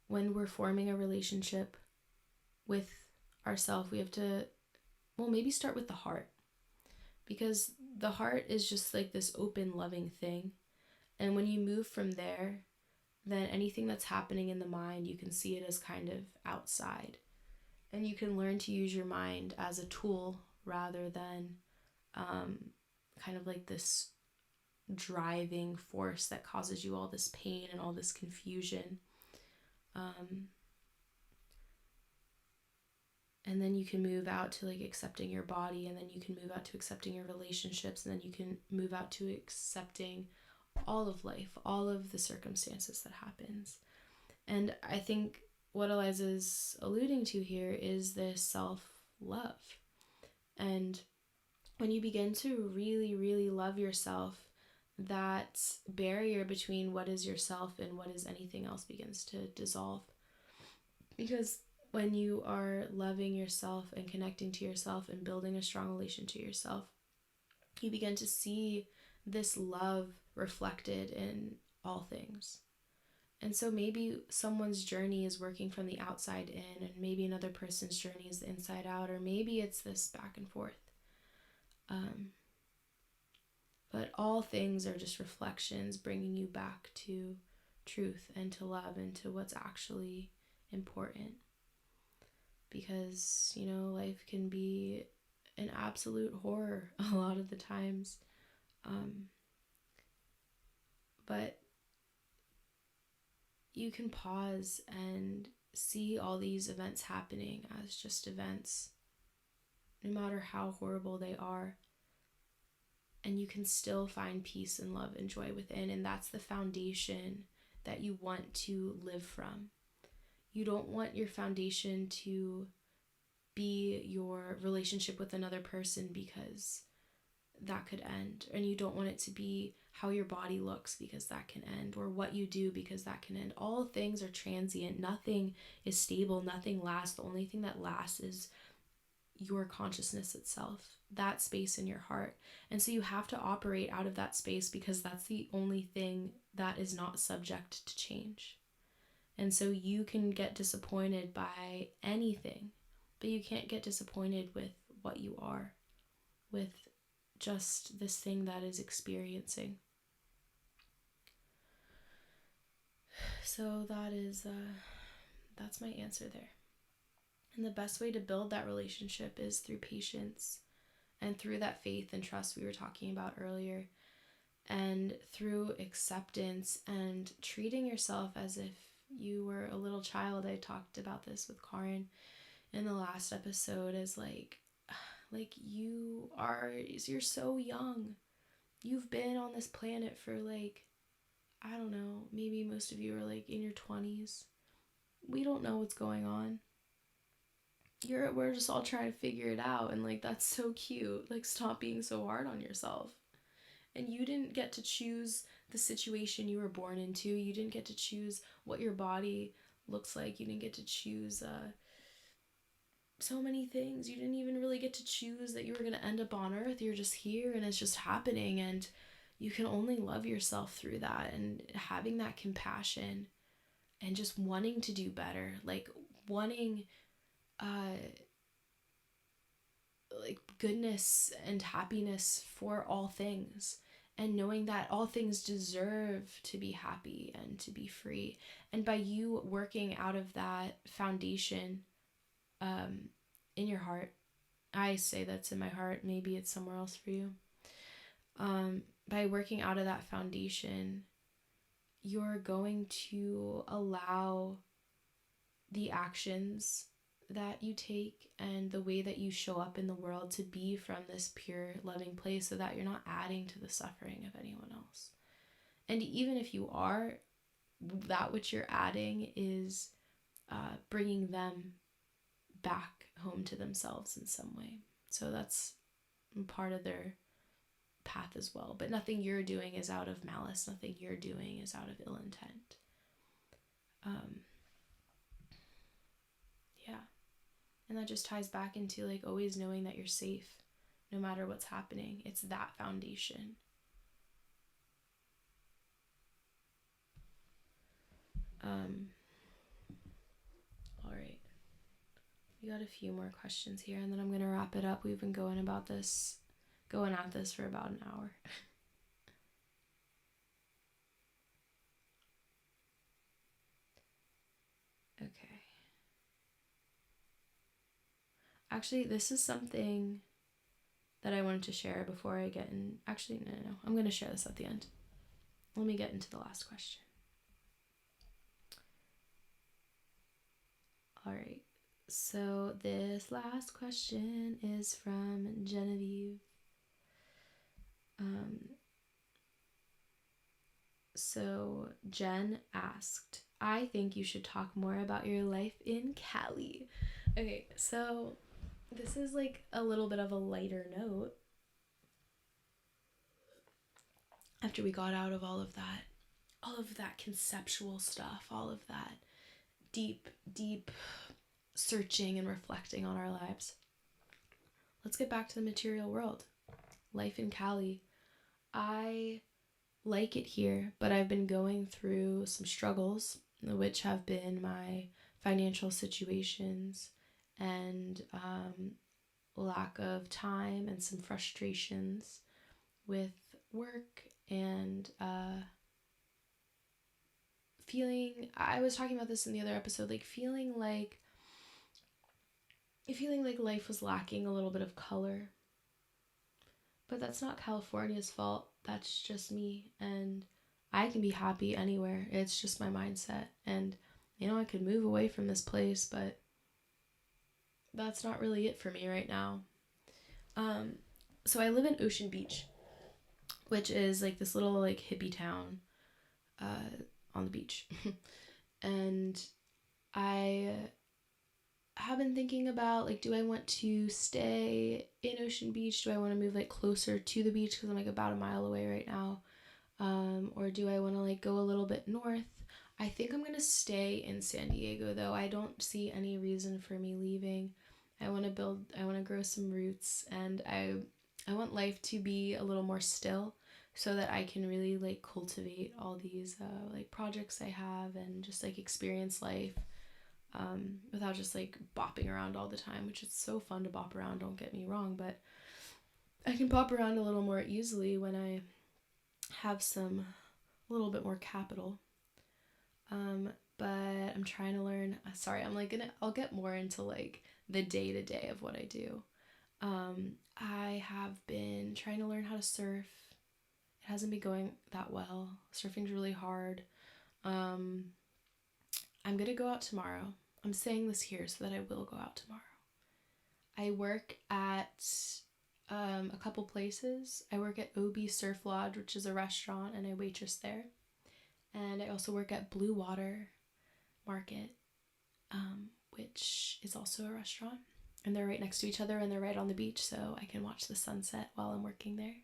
when we're forming a relationship with ourselves, we have to, well, maybe start with the heart, because the heart is just like this open, loving thing. And when you move from there, then anything that's happening in the mind, you can see it as kind of outside. And you can learn to use your mind as a tool rather than kind of like this driving force that causes you all this pain and all this confusion. And then you can move out to like accepting your body, and then you can move out to accepting your relationships, and then you can move out to accepting all of life, all of the circumstances that happens. And I think what Eliza's alluding to here is this self-love. And when you begin to really, really love yourself, that barrier between what is yourself and what is anything else begins to dissolve. Because when you are loving yourself and connecting to yourself and building a strong relation to yourself, you begin to see this love reflected in all things. And so maybe someone's journey is working from the outside in, and maybe another person's journey is the inside out, or maybe it's this back and forth. But all things are just reflections bringing you back to truth and to love and to what's actually important. Because, you know, life can be an absolute horror a lot of the times. But you can pause and see all these events happening as just events, no matter how horrible they are. And you can still find peace and love and joy within. And that's the foundation that you want to live from. You don't want your foundation to be your relationship with another person, because that could end. And you don't want it to be how your body looks, because that can end, or what you do, because that can end. All things are transient. Nothing is stable. Nothing lasts. The only thing that lasts is your consciousness itself, that space in your heart. And so you have to operate out of that space, because that's the only thing that is not subject to change. And so you can get disappointed by anything, but you can't get disappointed with what you are, with just this thing that is experiencing. So that's my answer there. And the best way to build that relationship is through patience, and through that faith and trust we were talking about earlier, and through acceptance and treating yourself as if you were a little child. I talked about this with Karin in the last episode, as like you're so young. You've been on this planet for like, I don't know, maybe most of you are like in your 20s. We don't know what's going on. we're just all trying to figure it out, and like that's so cute. Like, stop being so hard on yourself. And you didn't get to choose the situation you were born into. You didn't get to choose what your body looks like. You didn't get to choose so many things. You didn't even really get to choose that you were going to end up on Earth. You're just here and it's just happening. And you can only love yourself through that, and having that compassion and just wanting to do better. Like, wanting like goodness and happiness for all things, and knowing that all things deserve to be happy and to be free. And by you working out of that foundation in your heart, I say that's in my heart, maybe it's somewhere else for you, by working out of that foundation, you're going to allow the actions that you take and the way that you show up in the world to be from this pure, loving place, so that you're not adding to the suffering of anyone else. And even if you are, that which you're adding is bringing them back home to themselves in some way. So that's part of their path as well. But nothing you're doing is out of malice. Nothing you're doing is out of ill intent. Yeah. And that just ties back into like always knowing that you're safe no matter what's happening. It's that foundation. All right. We got a few more questions here, and then I'm going to wrap it up. We've been going at this for about an hour. Okay. Actually, this is something that I wanted to share before I get in. Actually, no. I'm going to share this at the end. Let me get into the last question. All right. So this last question is from Genevieve. So Jen asked, I think you should talk more about your life in Cali. Okay, so this is like a little bit of a lighter note. After we got out of all of that conceptual stuff, all of that deep searching and reflecting on our lives, let's get back to the material world. Life in Cali. I like it here, but I've been going through some struggles, which have been my financial situations and lack of time, and some frustrations with work, and feeling, I was talking about this in the other episode, like feeling like life was lacking a little bit of color. But that's not California's fault. That's just me. And I can be happy anywhere. It's just my mindset. And, I could move away from this place, but that's not really it for me right now. So I live in Ocean Beach, which is like this little like hippie town on the beach. And I have been thinking about, like, do I want to stay in Ocean Beach? Do I want to move like closer to the beach because I'm like about a mile away right now? Or do I want to like go a little bit north? I think I'm going to stay in San Diego though. I don't see any reason for me leaving. I want to grow some roots, and I want life to be a little more still so that I can really like cultivate all these like projects I have, and just like experience life without just like bopping around all the time, which is so fun to bop around, don't get me wrong, but I can bop around a little more easily when I have a little bit more capital. But I'm trying to learn, I'll get more into like the day-to-day of what I do. I have been trying to learn how to surf. It hasn't been going that well. Surfing's really hard. I'm gonna go out tomorrow. I'm saying this here so that I will go out tomorrow. I work at a couple places. I work at OB Surf Lodge, which is a restaurant, and I waitress there. And I also work at Blue Water Market, which is also a restaurant. and they're right next to each other, and they're right on the beach, so I can watch the sunset while I'm working there.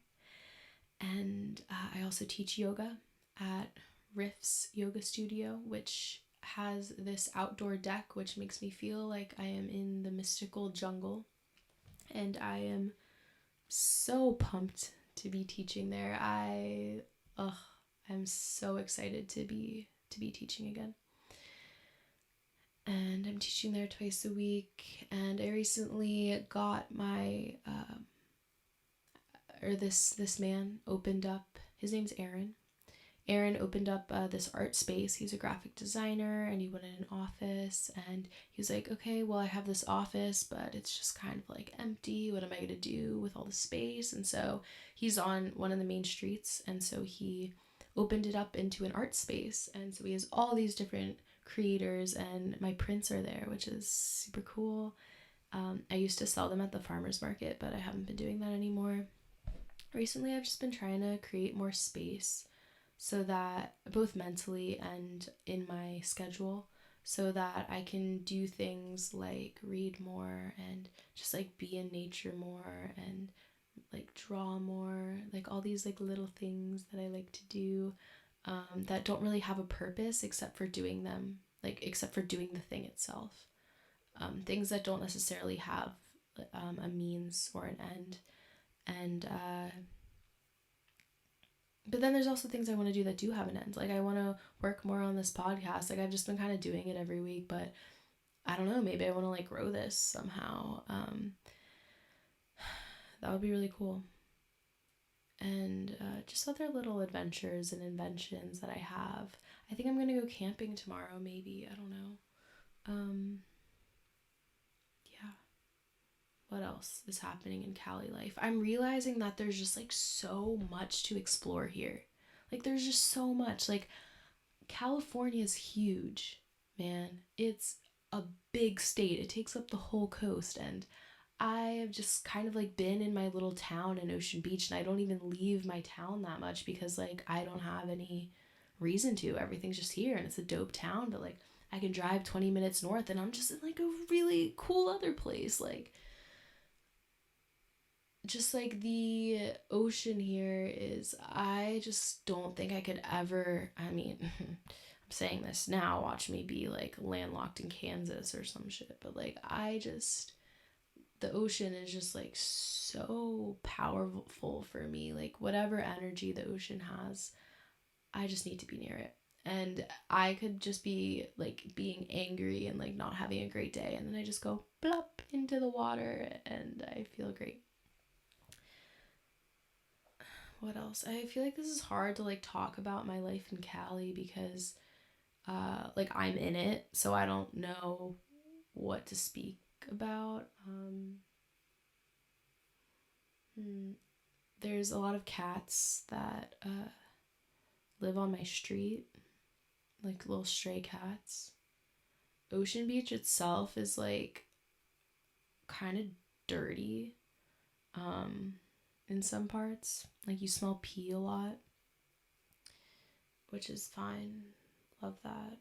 And I also teach yoga at Riff's Yoga Studio, which has this outdoor deck, which makes me feel like I am in the mystical jungle. And I am so pumped to be teaching there. I'm so excited to be teaching again. And I'm teaching there twice a week. And I recently got my this man opened up. His name's Aaron. Aaron opened up this art space. He's a graphic designer, and he went in an office, and he was like, okay, well, I have this office, but it's just kind of like empty. What am I going to do with all the space? And so he's on one of the main streets, and so he opened it up into an art space. And so he has all these different creators, and my prints are there, which is super cool. I used to sell them at the farmer's market, but I haven't been doing that anymore. Recently, I've just been trying to create more space so that both mentally and in my schedule, so that I can do things like read more and just like be in nature more and like draw more, like all these like little things that I like to do that don't really have a purpose except for doing them, like except for doing the thing itself. Things that don't necessarily have a means or an end. And but then there's also things I want to do that do have an end. Like I want to work more on this podcast. Like I've just been kind of doing it every week, but I don't know, maybe I want to like grow this somehow. That would be really cool. And just other little adventures and inventions that I have. I think I'm going to go camping tomorrow, maybe. I don't know. Yeah. What else is happening in Cali life? I'm realizing that there's just like so much to explore here. Like there's just so much. Like California is huge, man. It's a big state. It takes up the whole coast, and I have just kind of like been in my little town in Ocean Beach, and I don't even leave my town that much because like I don't have any reason to. Everything's just here, and it's a dope town, but like I can drive 20 minutes north and I'm just in like a really cool other place. Like just like the ocean here is, I just don't think I could ever, I mean, I'm saying this now, watch me be like landlocked in Kansas or some shit, but like the ocean is just like so powerful for me. Like whatever energy the ocean has, I just need to be near it. And I could just be like being angry and like not having a great day, and then I just go plop into the water and I feel great. What else? I feel like this is hard to like talk about my life in Cali because like I'm in it, so I don't know what to speak about. There's a lot of cats that live on my street, like little stray cats. Ocean Beach itself is like kind of dirty in some parts. Like you smell pee a lot, which is fine. Love that.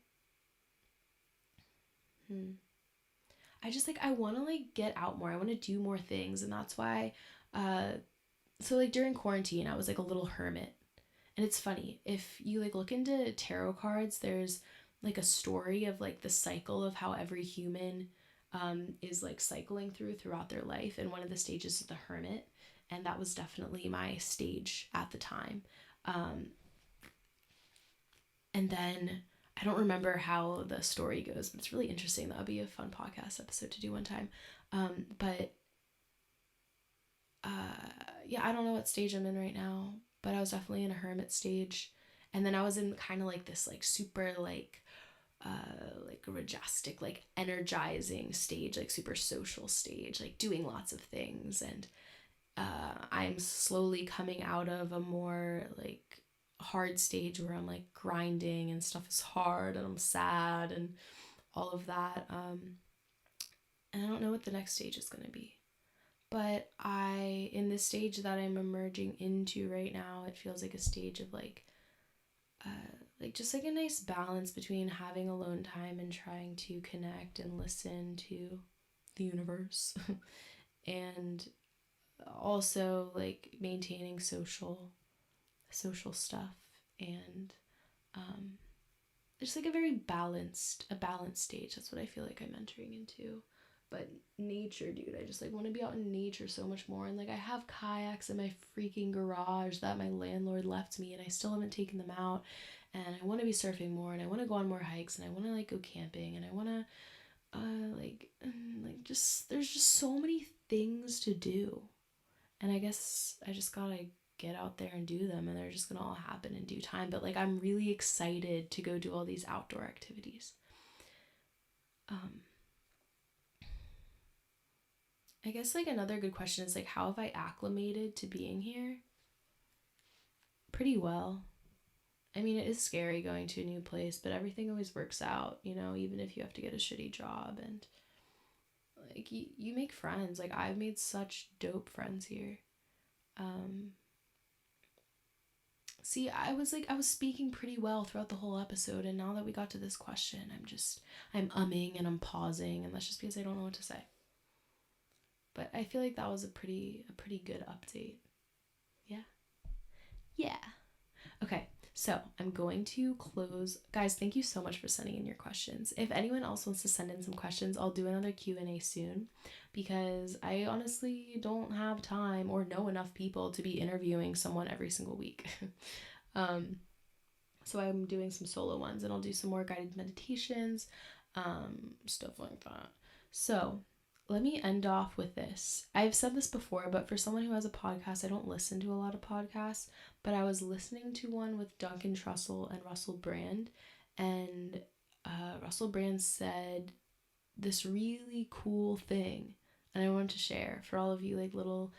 I just like I want to like get out more. I want to do more things, and that's why so like during quarantine I was like a little hermit. And it's funny, if you like look into tarot cards, there's like a story of like the cycle of how every human is like cycling throughout their life, and one of the stages is the hermit, and that was definitely my stage at the time. And then I don't remember how the story goes, but it's really interesting. That would be a fun podcast episode to do one time. But yeah, I don't know what stage I'm in right now, but I was definitely in a hermit stage. And then I was in kind of like this like super like majestic, like energizing stage, like super social stage, like doing lots of things. And I'm slowly coming out of a more like hard stage where I'm like grinding and stuff is hard and I'm sad and all of that. And I don't know what the next stage is going to be. But in this stage that I'm emerging into right now, it feels like a stage of like just like a nice balance between having alone time and trying to connect and listen to the universe. And also like maintaining social stuff, and just like a balanced stage. That's what I feel like I'm entering into. But nature, dude, I just like want to be out in nature so much more. And like I have kayaks in my freaking garage that my landlord left me, and I still haven't taken them out. And I want to be surfing more, and I want to go on more hikes, and I want to like go camping, and I want to just there's just so many things to do. And I guess I just gotta get out there and do them, and they're just gonna all happen in due time. But like I'm really excited to go do all these outdoor activities. I guess like another good question is like, how have I acclimated to being here? Pretty well. I mean, it is scary going to a new place, but everything always works out, even if you have to get a shitty job. And like you make friends. Like I've made such dope friends here. See, I was speaking pretty well throughout the whole episode, and now that we got to this question, I'm umming and I'm pausing, and that's just because I don't know what to say. But I feel like that was a pretty good update. Yeah. Yeah. Okay, so I'm going to close. Guys, thank you so much for sending in your questions. If anyone else wants to send in some questions, I'll do another Q&A soon, because I honestly don't have time or know enough people to be interviewing someone every single week. So I'm doing some solo ones, and I'll do some more guided meditations, stuff like that. So let me end off with this. I've said this before, but for someone who has a podcast, I don't listen to a lot of podcasts, but I was listening to one with Duncan Trussell and Russell Brand, and Russell Brand said this really cool thing, and I wanted to share for all of you like little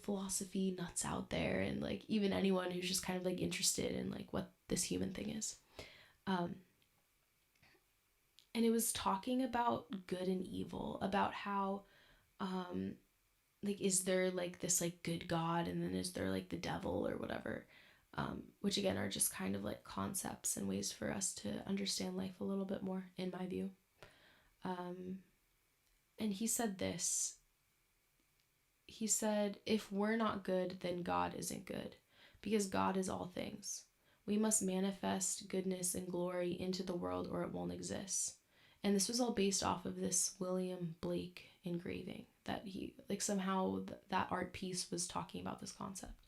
philosophy nuts out there, and like even anyone who's just kind of like interested in like what this human thing is. And it was talking about good and evil, about how like is there like this like good God, and then is there like the devil or whatever, which again are just kind of like concepts and ways for us to understand life a little bit more, in my view. And he said this. He said, if we're not good, then God isn't good, because God is all things. We must manifest goodness and glory into the world, or it won't exist. And this was all based off of this William Blake engraving that he, like somehow that art piece was talking about this concept.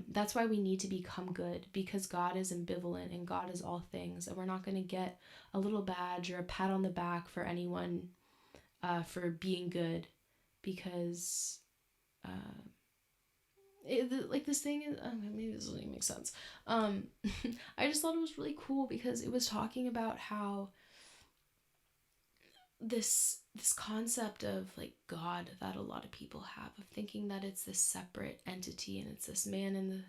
That's why we need to become good, because God is ambivalent and God is all things. And we're not going to get a little badge or a pat on the back for anyone for being good, because like this thing is maybe this doesn't even make sense. I just thought it was really cool because it was talking about how this concept of like God that a lot of people have, of thinking that it's this separate entity and it's this man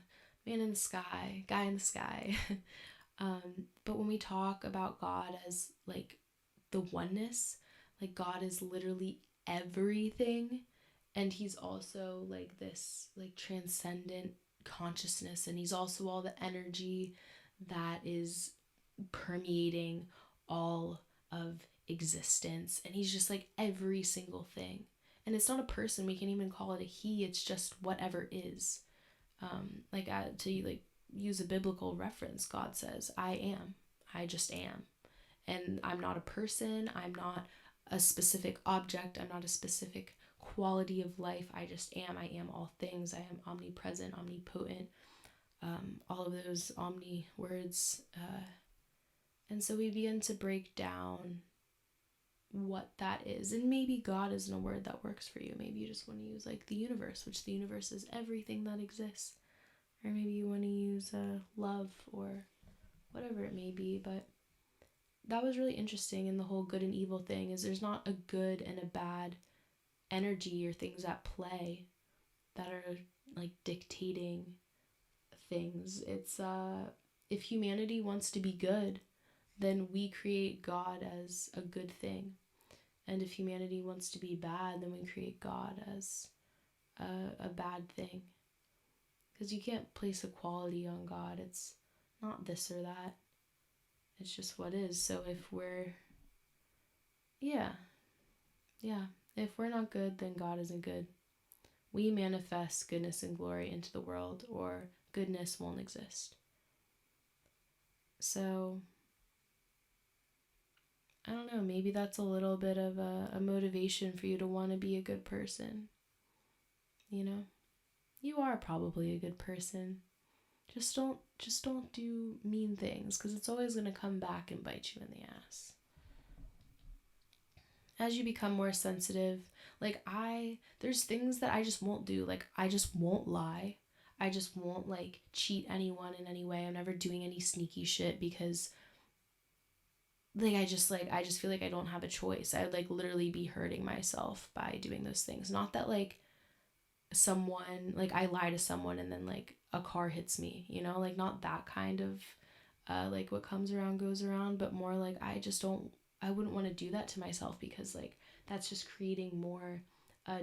in the sky, guy in the sky. But when we talk about God as like the oneness, like God is literally everything, and he's also like this like transcendent consciousness, and he's also all the energy that is permeating all of existence, and he's just like every single thing. And it's not a person, we can even call it a he, it's just whatever is. To like use a biblical reference, God says, I just am. And I'm not a person, I'm not a specific object, I'm not a specific quality of life, I just am. I am all things. I am omnipresent, omnipotent, all of those omni words. And so we begin to break down what that is. And maybe God isn't a word that works for you. Maybe you just want to use like the universe, which the universe is everything that exists. Or maybe you want to use love or whatever it may be. But that was really interesting in the whole good and evil thing, is there's not a good and a bad energy or things at play that are like dictating things. It's if humanity wants to be good, then we create God as a good thing. And if humanity wants to be bad, then we create God as a bad thing. Because you can't place a quality on God. It's not this or that. It's just what is. So if we're, yeah. Yeah. If we're not good, then God isn't good. We manifest goodness and glory into the world, or goodness won't exist. So, I don't know, maybe that's a little bit of a motivation for you to want to be a good person. You know? You are probably a good person. Just don't do mean things, because it's always going to come back and bite you in the ass. As you become more sensitive, like there's things that I just won't do. Like, I just won't lie. I just won't like cheat anyone in any way. I'm never doing any sneaky shit, because I just feel like I don't have a choice. I would like literally be hurting myself by doing those things. Not that like someone, like I lie to someone and then like a car hits me, you know, like not that kind of like what comes around goes around, but more like I wouldn't want to do that to myself, because like that's just creating more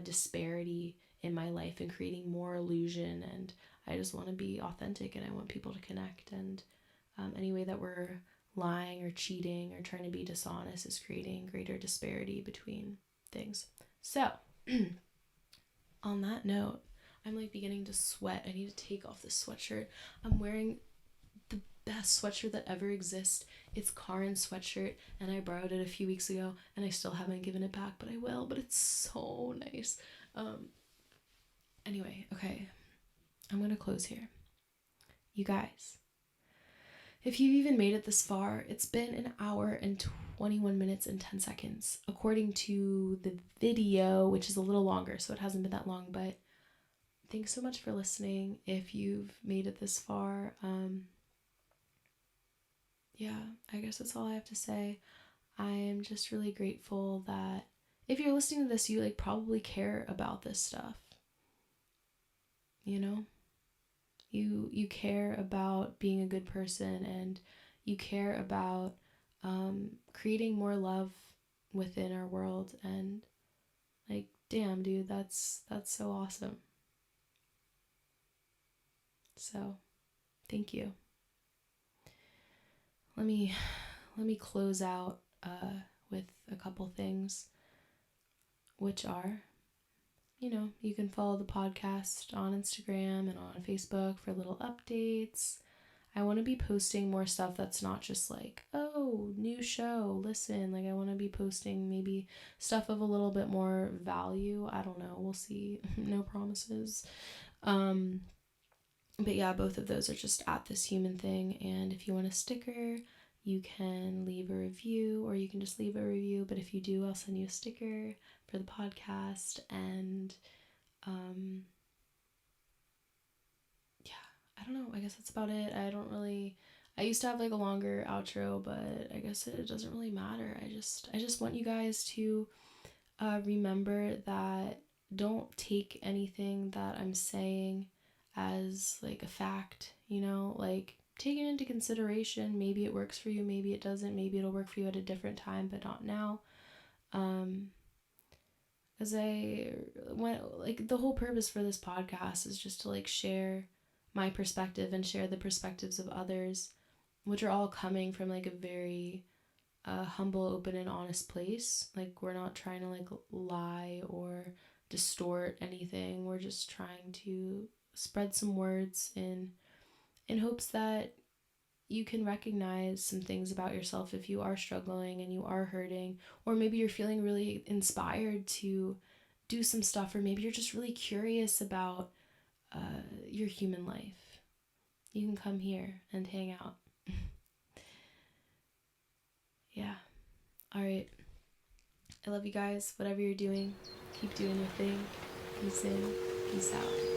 disparity in my life and creating more illusion. And I just want to be authentic, and I want people to connect. And any way that we're lying or cheating or trying to be dishonest is creating greater disparity between things. So on that note, I'm like beginning to sweat. I need to take off this sweatshirt. I'm wearing the best sweatshirt that ever exists. It's Karen's sweatshirt, and I borrowed it a few weeks ago, and I still haven't given it back, but I will. But it's so nice. Anyway, okay, I'm gonna close here. You guys, if you've even made it this far, it's been an hour and 21 minutes and 10 seconds, according to the video, which is a little longer, so it hasn't been that long. But thanks so much for listening. If you've made it this far, yeah, I guess that's all I have to say. I am just really grateful that if you're listening to this, you like probably care about this stuff. You know, you care about being a good person, and you care about creating more love within our world. And like, damn, dude, that's so awesome. So, thank you. Let me close out with a couple things, which are, you know, you can follow the podcast on Instagram and on Facebook for little updates. I want to be posting more stuff that's not just like, oh, new show, listen. Like, I want to be posting maybe stuff of a little bit more value. I don't know. We'll see. No promises. But yeah, both of those are just at This Human Thing. And if you want a sticker, you can leave a review, or you can just leave a review. But if you do, I'll send you a sticker for the podcast. And yeah, I don't know. I guess that's about it. I used to have like a longer outro, but I guess it doesn't really matter. I just want you guys to remember that don't take anything that I'm saying as like a fact, you know, like take it into consideration. Maybe it works for you, maybe it doesn't, maybe it'll work for you at a different time, but not now. As I went, like, the whole purpose for this podcast is just to like share my perspective and share the perspectives of others, which are all coming from like a very humble, open, and honest place. Like, we're not trying to like lie or distort anything. We're just trying to spread some words in hopes that you can recognize some things about yourself if you are struggling and you are hurting, or maybe you're feeling really inspired to do some stuff, or maybe you're just really curious about your human life. You can come here and hang out. Yeah. All right. I love you guys. Whatever you're doing, keep doing your thing. Peace in, peace out.